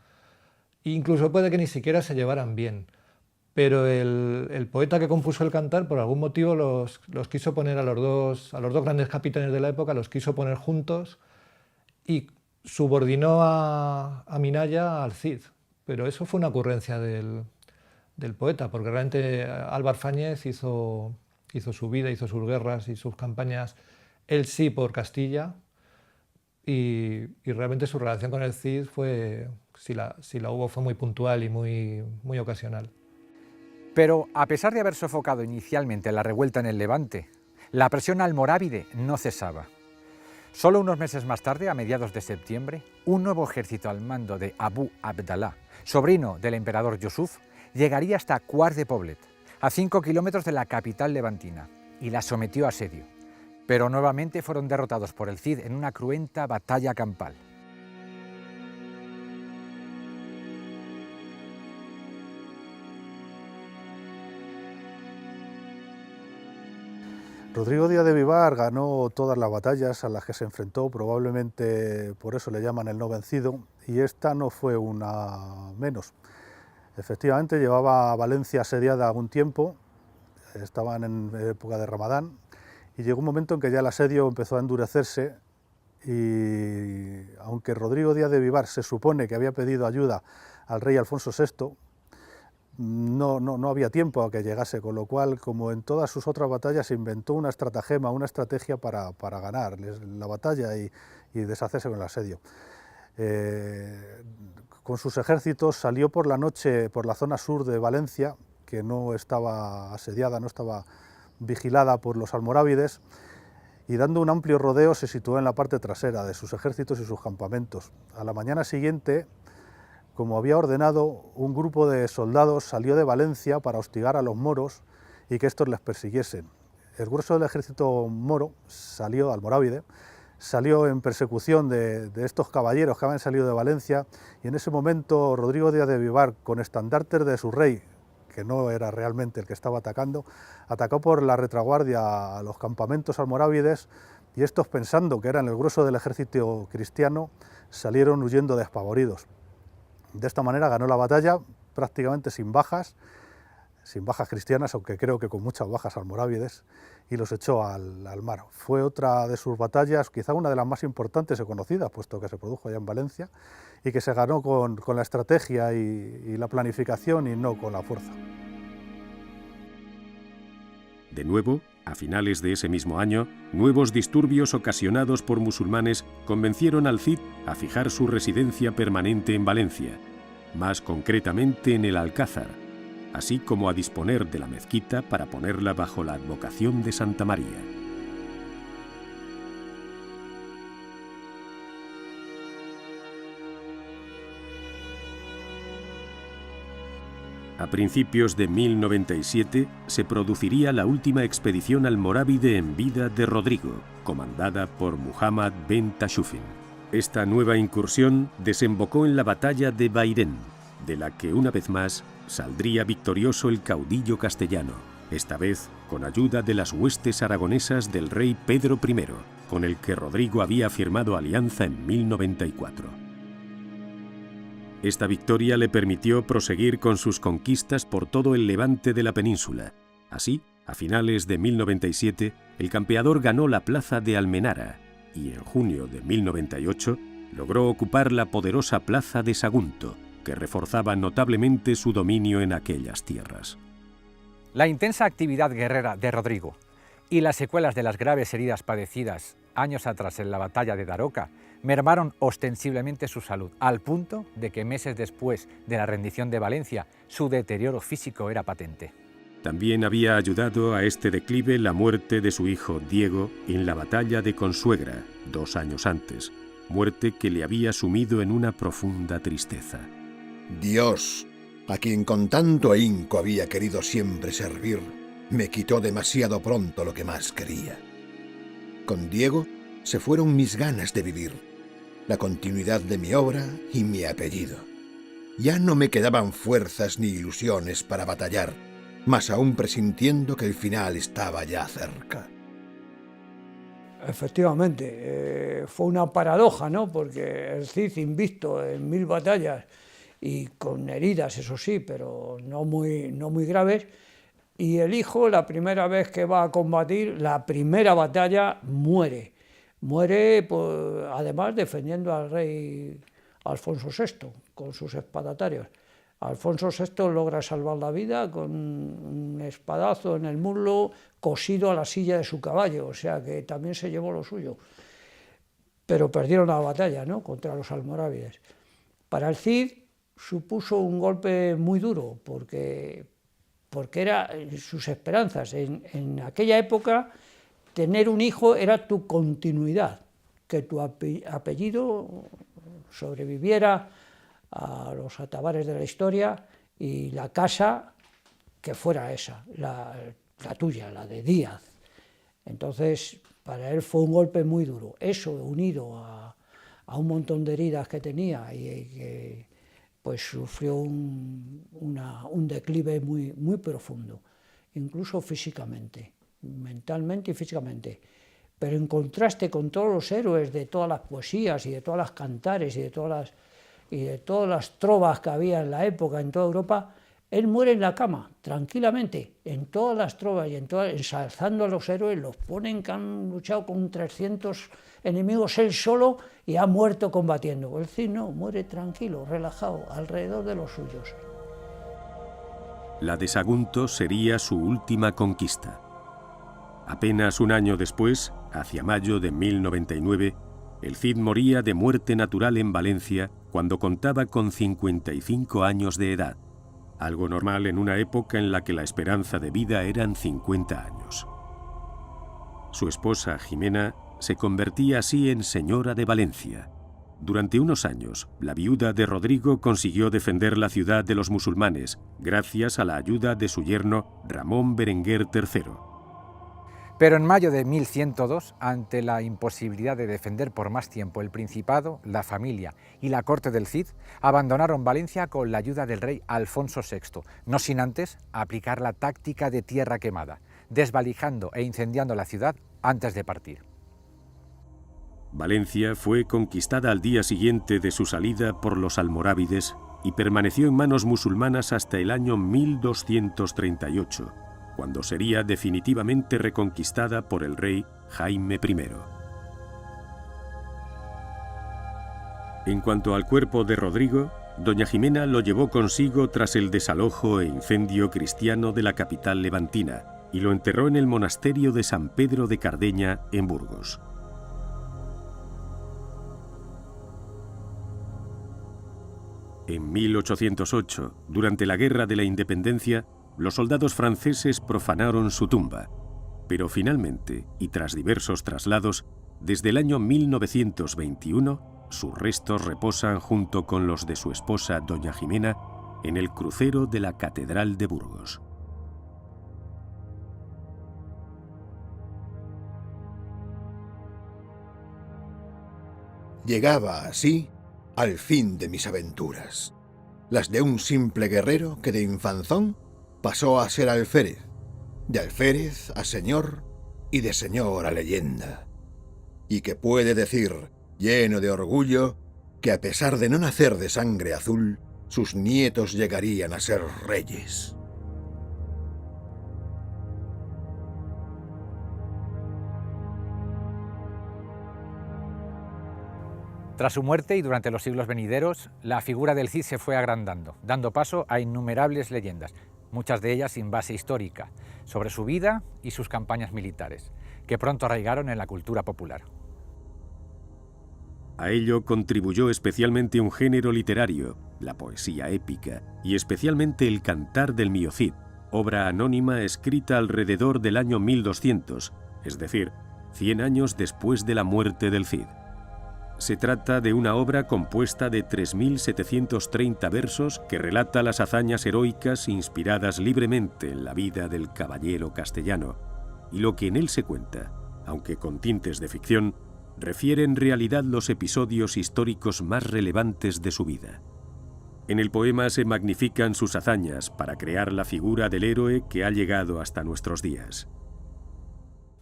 [SPEAKER 5] Incluso puede que ni siquiera se llevaran bien. Pero el poeta que compuso el cantar, por algún motivo, los quiso poner a los dos grandes capitanes de la época, los quiso poner juntos y subordinó a Minaya al Cid. Pero eso fue una ocurrencia del poeta, porque realmente Álvar Fáñez hizo su vida, hizo sus guerras y sus campañas, él sí por Castilla, y realmente su relación con el Cid fue, si la hubo, fue muy puntual y muy ocasional.
[SPEAKER 4] Pero, a pesar de haber sofocado inicialmente la revuelta en el Levante, la presión almorávide no cesaba. Solo unos meses más tarde, a mediados de septiembre, un nuevo ejército al mando de Abu Abdalá, sobrino del emperador Yusuf, llegaría hasta Quart de Poblet, a 5 kilómetros de la capital levantina, y la sometió a asedio. Pero nuevamente fueron derrotados por el Cid en una cruenta batalla campal.
[SPEAKER 3] Rodrigo Díaz de Vivar ganó todas las batallas a las que se enfrentó, probablemente por eso le llaman el no vencido, y esta no fue una menos. Efectivamente, llevaba a Valencia asediada algún tiempo, estaban en época de Ramadán, y llegó un momento en que ya el asedio empezó a endurecerse, y aunque Rodrigo Díaz de Vivar se supone que había pedido ayuda al rey Alfonso VI, no había tiempo a que llegase, con lo cual, como en todas sus otras batallas, inventó una estratagema, una estrategia para ganar la batalla y deshacerse con el asedio. Con sus ejércitos salió por la noche por la zona sur de Valencia, que no estaba asediada, no estaba vigilada por los almorávides, y dando un amplio rodeo se situó en la parte trasera de sus ejércitos y sus campamentos. A la mañana siguiente, como había ordenado, un grupo de soldados salió de Valencia para hostigar a los moros y que estos les persiguiesen. El grueso del ejército moro salió, almorávide, salió en persecución de estos caballeros que habían salido de Valencia, y en ese momento Rodrigo Díaz de Vivar, con estandartes de su rey, que no era realmente el que estaba atacando, atacó por la retaguardia a los campamentos almorávides, y estos, pensando que eran el grueso del ejército cristiano, salieron huyendo despavoridos. De esta manera ganó la batalla prácticamente sin bajas cristianas, aunque creo que con muchas bajas almorávides, y los echó al mar. Fue otra de sus batallas, quizá una de las más importantes y conocidas, puesto que se produjo allá en Valencia, y que se ganó con la estrategia y la planificación y no con la fuerza.
[SPEAKER 1] De nuevo, a finales de ese mismo año, nuevos disturbios ocasionados por musulmanes convencieron al Cid a fijar su residencia permanente en Valencia, más concretamente en el Alcázar, así como a disponer de la mezquita para ponerla bajo la advocación de Santa María. A principios de 1097 se produciría la última expedición almorávide en vida de Rodrigo, comandada por Muhammad ben Tashufin. Esta nueva incursión desembocó en la batalla de Bairén, de la que una vez más saldría victorioso el caudillo castellano, esta vez con ayuda de las huestes aragonesas del rey Pedro I, con el que Rodrigo había firmado alianza en 1094. Esta victoria le permitió proseguir con sus conquistas por todo el levante de la península. Así, a finales de 1097, el campeador ganó la plaza de Almenara y en junio de 1098 logró ocupar la poderosa plaza de Sagunto, que reforzaba notablemente su dominio en aquellas tierras.
[SPEAKER 4] La intensa actividad guerrera de Rodrigo y las secuelas de las graves heridas padecidas años atrás en la batalla de Daroca mermaron ostensiblemente su salud, al punto de que meses después de la rendición de Valencia, su deterioro físico era patente.
[SPEAKER 1] También había ayudado a este declive la muerte de su hijo Diego en la batalla de Consuegra, 2 años antes, muerte que le había sumido en una profunda tristeza.
[SPEAKER 2] Dios, a quien con tanto ahínco había querido siempre servir, me quitó demasiado pronto lo que más quería. Con Diego se fueron mis ganas de vivir, la continuidad de mi obra y mi apellido. Ya no me quedaban fuerzas ni ilusiones para batallar, más aún presintiendo que el final estaba ya cerca.
[SPEAKER 7] Efectivamente, fue una paradoja, ¿no? Porque el Cid, invicto en 1000 batallas y con heridas, eso sí, pero no muy graves, y el hijo, la primera vez que va a combatir, la primera batalla, muere. Muere, pues, además, defendiendo al rey Alfonso VI, con sus espadatarios. Alfonso VI logra salvar la vida con un espadazo en el muslo cosido a la silla de su caballo, o sea que también se llevó lo suyo. Pero perdieron la batalla, ¿no?, contra los almorávides. Para el Cid supuso un golpe muy duro, porque era sus esperanzas. En aquella época, tener un hijo era tu continuidad, que tu apellido sobreviviera a los atabares de la historia y la casa que fuera esa, la tuya, la de Díaz. Entonces, para él fue un golpe muy duro. Eso, unido a un montón de heridas que tenía y que pues sufrió un declive muy profundo, incluso físicamente, mentalmente y físicamente. Pero en contraste con todos los héroes de todas las poesías y de todas las cantares y de todas las trovas que había en la época en toda Europa, él muere en la cama, tranquilamente, en todas las trovas y ensalzando a los héroes, los ponen que han luchado con 300 enemigos él solo y ha muerto combatiendo. El Cid no, muere tranquilo, relajado, alrededor de los suyos.
[SPEAKER 1] La de Sagunto sería su última conquista. Apenas un año después, hacia mayo de 1099, el Cid moría de muerte natural en Valencia cuando contaba con 55 años de edad, algo normal en una época en la que la esperanza de vida eran 50 años. Su esposa, Jimena, se convertía así en señora de Valencia. Durante unos años, la viuda de Rodrigo consiguió defender la ciudad de los musulmanes, gracias a la ayuda de su yerno Ramón Berenguer III.
[SPEAKER 4] Pero en mayo de 1102, ante la imposibilidad de defender por más tiempo el Principado, la familia y la corte del Cid abandonaron Valencia con la ayuda del rey Alfonso VI, no sin antes aplicar la táctica de tierra quemada, desvalijando e incendiando la ciudad antes de partir.
[SPEAKER 1] Valencia fue conquistada al día siguiente de su salida por los almorávides y permaneció en manos musulmanas hasta el año 1238, cuando sería definitivamente reconquistada por el rey Jaime I. En cuanto al cuerpo de Rodrigo, doña Jimena lo llevó consigo tras el desalojo e incendio cristiano de la capital levantina y lo enterró en el monasterio de San Pedro de Cardeña, en Burgos. En 1808, durante la Guerra de la Independencia, los soldados franceses profanaron su tumba, pero finalmente, y tras diversos traslados, desde el año 1921, sus restos reposan junto con los de su esposa doña Jimena en el crucero de la Catedral de Burgos.
[SPEAKER 2] Llegaba así al fin de mis aventuras, las de un simple guerrero que de infanzón pasó a ser alférez, de alférez a señor y de señor a leyenda, y que puede decir, lleno de orgullo, que a pesar de no nacer de sangre azul, sus nietos llegarían a ser reyes.
[SPEAKER 4] Tras su muerte y durante los siglos venideros, la figura del Cid se fue agrandando, dando paso a innumerables leyendas, muchas de ellas sin base histórica, sobre su vida y sus campañas militares, que pronto arraigaron en la cultura popular.
[SPEAKER 1] A ello contribuyó especialmente un género literario, la poesía épica, y especialmente el Cantar del Mío Cid, obra anónima escrita alrededor del año 1200, es decir, 100 años después de la muerte del Cid. Se trata de una obra compuesta de 3.730 versos que relata las hazañas heroicas inspiradas libremente en la vida del caballero castellano, y lo que en él se cuenta, aunque con tintes de ficción, refiere en realidad los episodios históricos más relevantes de su vida. En el poema se magnifican sus hazañas para crear la figura del héroe que ha llegado hasta nuestros días.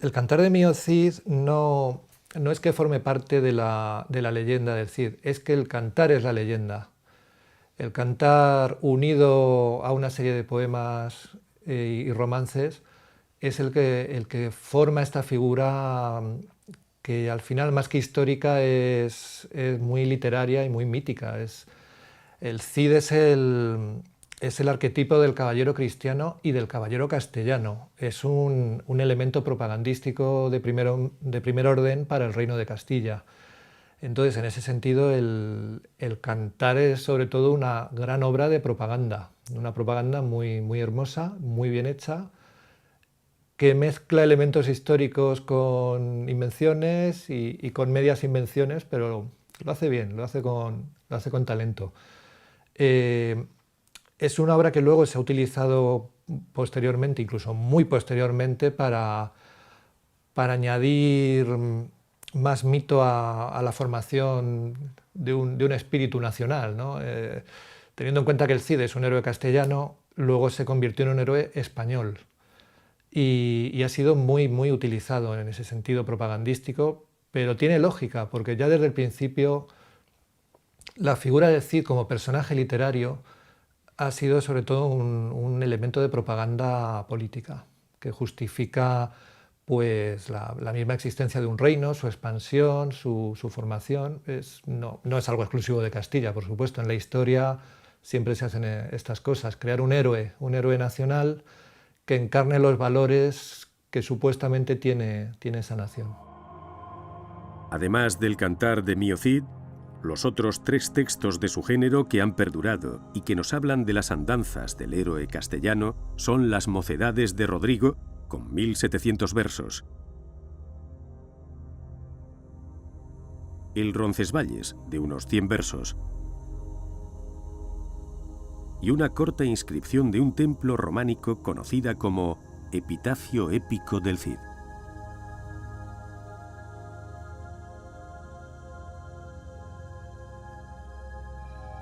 [SPEAKER 5] El Cantar de Mío Cid no es que forme parte de la leyenda del Cid, es que el cantar es la leyenda. El cantar unido a una serie de poemas y romances es el que forma esta figura que al final, más que histórica, es muy literaria y muy mítica. El Cid es el arquetipo del caballero cristiano y del caballero castellano. Es un elemento propagandístico de primer orden para el reino de Castilla. Entonces, en ese sentido, el cantar es sobre todo una gran obra de propaganda, una propaganda muy, muy hermosa, muy bien hecha, que mezcla elementos históricos con invenciones y con medias invenciones, pero lo hace bien, lo hace con talento. Es una obra que luego se ha utilizado posteriormente, incluso muy posteriormente, para añadir más mito a la formación de un espíritu nacional, ¿no? Teniendo en cuenta que el Cid es un héroe castellano, luego se convirtió en un héroe español y ha sido muy, muy utilizado en ese sentido propagandístico, pero tiene lógica, porque ya desde el principio la figura del Cid como personaje literario ha sido sobre todo un elemento de propaganda política que justifica pues, la misma existencia de un reino, su expansión, su formación. No es algo exclusivo de Castilla, por supuesto. En la historia siempre se hacen estas cosas, crear un héroe nacional que encarne los valores que supuestamente tiene esa nación.
[SPEAKER 1] Además del Cantar de Mío Cid, los otros 3 textos de su género que han perdurado y que nos hablan de las andanzas del héroe castellano son las Mocedades de Rodrigo, con 1.700 versos, el Roncesvalles, de unos 100 versos, y una corta inscripción de un templo románico conocida como Epitafio épico del Cid.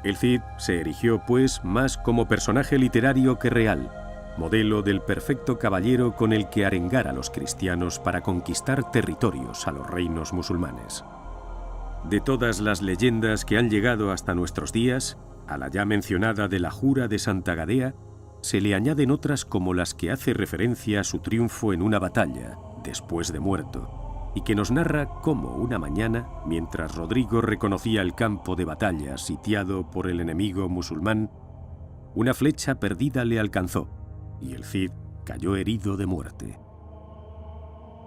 [SPEAKER 1] El Cid se erigió, pues, más como personaje literario que real, modelo del perfecto caballero con el que arengar a los cristianos para conquistar territorios a los reinos musulmanes. De todas las leyendas que han llegado hasta nuestros días, a la ya mencionada de la Jura de Santa Gadea, se le añaden otras como las que hace referencia a su triunfo en una batalla, después de muerto, y que nos narra cómo una mañana, mientras Rodrigo reconocía el campo de batalla sitiado por el enemigo musulmán, una flecha perdida le alcanzó, y el Cid cayó herido de muerte.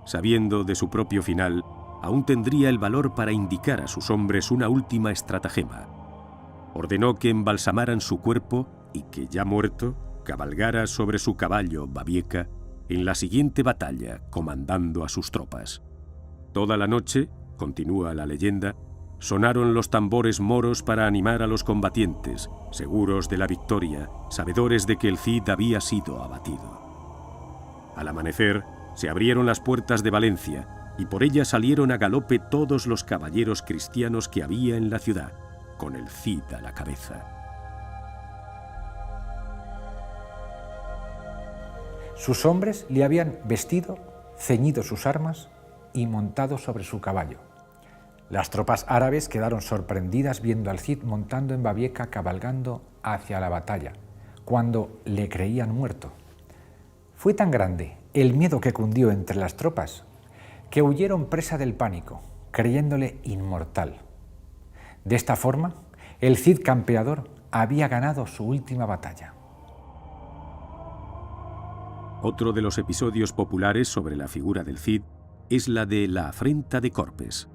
[SPEAKER 1] Sabiendo de su propio final, aún tendría el valor para indicar a sus hombres una última estratagema. Ordenó que embalsamaran su cuerpo y que, ya muerto, cabalgara sobre su caballo Babieca en la siguiente batalla, comandando a sus tropas. Toda la noche, continúa la leyenda, sonaron los tambores moros para animar a los combatientes, seguros de la victoria, sabedores de que el Cid había sido abatido. Al amanecer, se abrieron las puertas de Valencia y por ellas salieron a galope todos los caballeros cristianos que había en la ciudad, con el Cid a la cabeza.
[SPEAKER 4] Sus hombres le habían vestido, ceñido sus armas y montado sobre su caballo. Las tropas árabes quedaron sorprendidas viendo al Cid montando en Babieca cabalgando hacia la batalla, cuando le creían muerto. Fue tan grande el miedo que cundió entre las tropas que huyeron presa del pánico, creyéndole inmortal. De esta forma, el Cid campeador había ganado su última batalla.
[SPEAKER 1] Otro de los episodios populares sobre la figura del Cid es la de la afrenta de Corpes.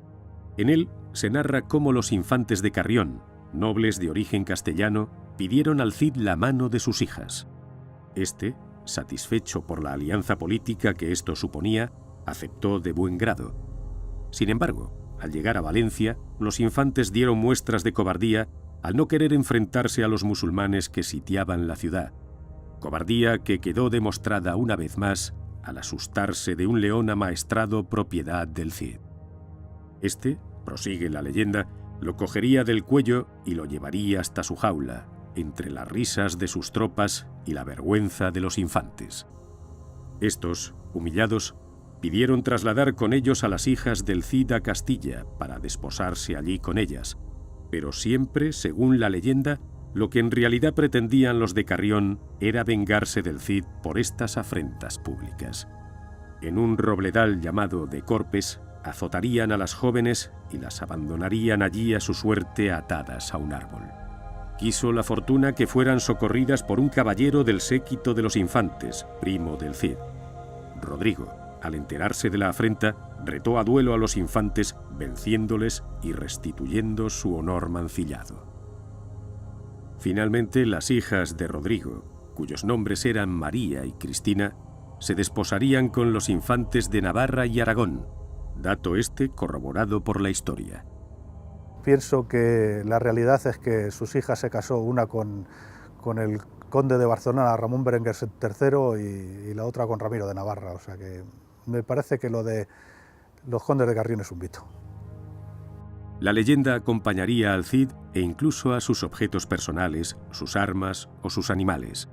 [SPEAKER 1] En él se narra cómo los infantes de Carrión, nobles de origen castellano, pidieron al Cid la mano de sus hijas. Este, satisfecho por la alianza política que esto suponía, aceptó de buen grado. Sin embargo, al llegar a Valencia, los infantes dieron muestras de cobardía al no querer enfrentarse a los musulmanes que sitiaban la ciudad. Cobardía que quedó demostrada una vez más al asustarse de un león amaestrado propiedad del Cid. Este, prosigue la leyenda, lo cogería del cuello y lo llevaría hasta su jaula, entre las risas de sus tropas y la vergüenza de los infantes. Estos, humillados, pidieron trasladar con ellos a las hijas del Cid a Castilla para desposarse allí con ellas, pero siempre, según la leyenda, lo que en realidad pretendían los de Carrión era vengarse del Cid por estas afrentas públicas. En un robledal llamado de Corpes, azotarían a las jóvenes y las abandonarían allí a su suerte atadas a un árbol. Quiso la fortuna que fueran socorridas por un caballero del séquito de los infantes, primo del Cid. Rodrigo, al enterarse de la afrenta, retó a duelo a los infantes, venciéndoles y restituyendo su honor mancillado. Finalmente, las hijas de Rodrigo, cuyos nombres eran María y Cristina, se desposarían con los infantes de Navarra y Aragón, dato este corroborado por la historia.
[SPEAKER 3] Pienso que la realidad es que sus hijas se casó, una con el conde de Barcelona, Ramón Berenguer III, y la otra con Ramiro de Navarra. O sea que me parece que lo de los condes de Carrión es un mito.
[SPEAKER 1] La leyenda acompañaría al Cid e incluso a sus objetos personales, sus armas o sus animales.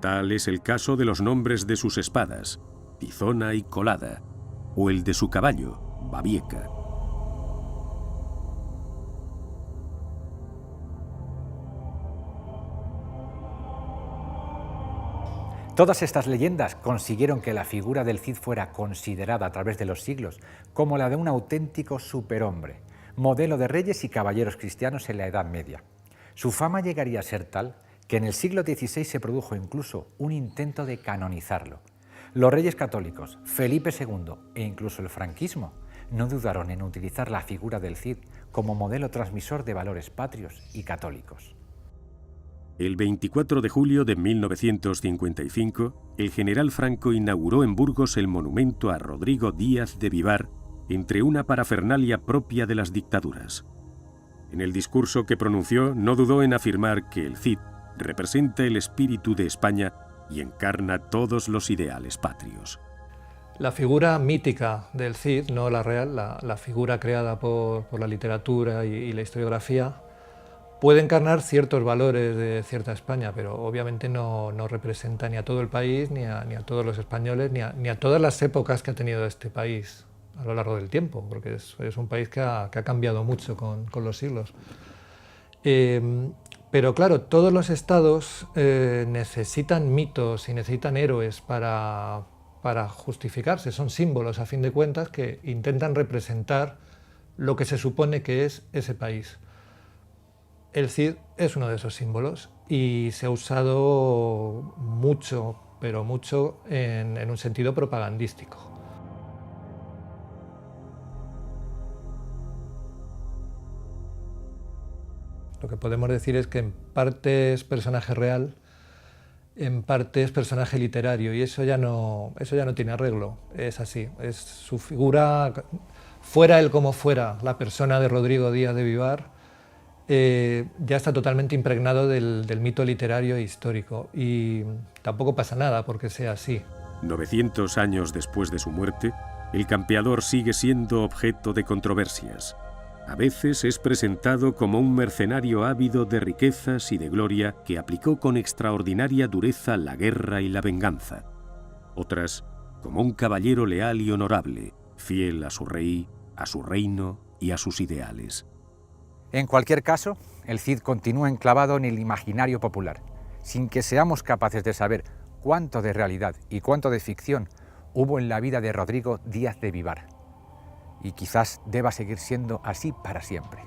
[SPEAKER 1] Tal es el caso de los nombres de sus espadas, Tizona y Colada, o el de su caballo, Babieca.
[SPEAKER 4] Todas estas leyendas consiguieron que la figura del Cid fuera considerada a través de los siglos como la de un auténtico superhombre, modelo de reyes y caballeros cristianos en la Edad Media. Su fama llegaría a ser tal que en el siglo XVI se produjo incluso un intento de canonizarlo. Los reyes católicos, Felipe II e incluso el franquismo, no dudaron en utilizar la figura del Cid como modelo transmisor de valores patrios y católicos.
[SPEAKER 1] El 24 de julio de 1955, el general Franco inauguró en Burgos el monumento a Rodrigo Díaz de Vivar entre una parafernalia propia de las dictaduras. En el discurso que pronunció no dudó en afirmar que el Cid representa el espíritu de España y encarna todos los ideales patrios.
[SPEAKER 5] La figura mítica del Cid, no la real, la figura creada por la literatura y la historiografía, puede encarnar ciertos valores de cierta España, pero obviamente no representa ni a todo el país, ni a todos los españoles, ni a todas las épocas que ha tenido este país a lo largo del tiempo, porque es un país que ha cambiado mucho con los siglos. Pero claro, todos los estados necesitan mitos y necesitan héroes para justificarse, son símbolos a fin de cuentas que intentan representar lo que se supone que es ese país. El Cid es uno de esos símbolos y se ha usado mucho, pero mucho en un sentido propagandístico. Lo que podemos decir es que en parte es personaje real, en parte es personaje literario, y eso ya no tiene arreglo, es así, es su figura, fuera él como fuera, la persona de Rodrigo Díaz de Vivar, ya está totalmente impregnado del mito literario e histórico, y tampoco pasa nada porque sea así.
[SPEAKER 1] 900 años después de su muerte, el campeador sigue siendo objeto de controversias. A veces es presentado como un mercenario ávido de riquezas y de gloria que aplicó con extraordinaria dureza la guerra y la venganza. Otras, como un caballero leal y honorable, fiel a su rey, a su reino y a sus ideales.
[SPEAKER 4] En cualquier caso, el Cid continúa enclavado en el imaginario popular, sin que seamos capaces de saber cuánto de realidad y cuánto de ficción hubo en la vida de Rodrigo Díaz de Vivar. Y quizás deba seguir siendo así para siempre.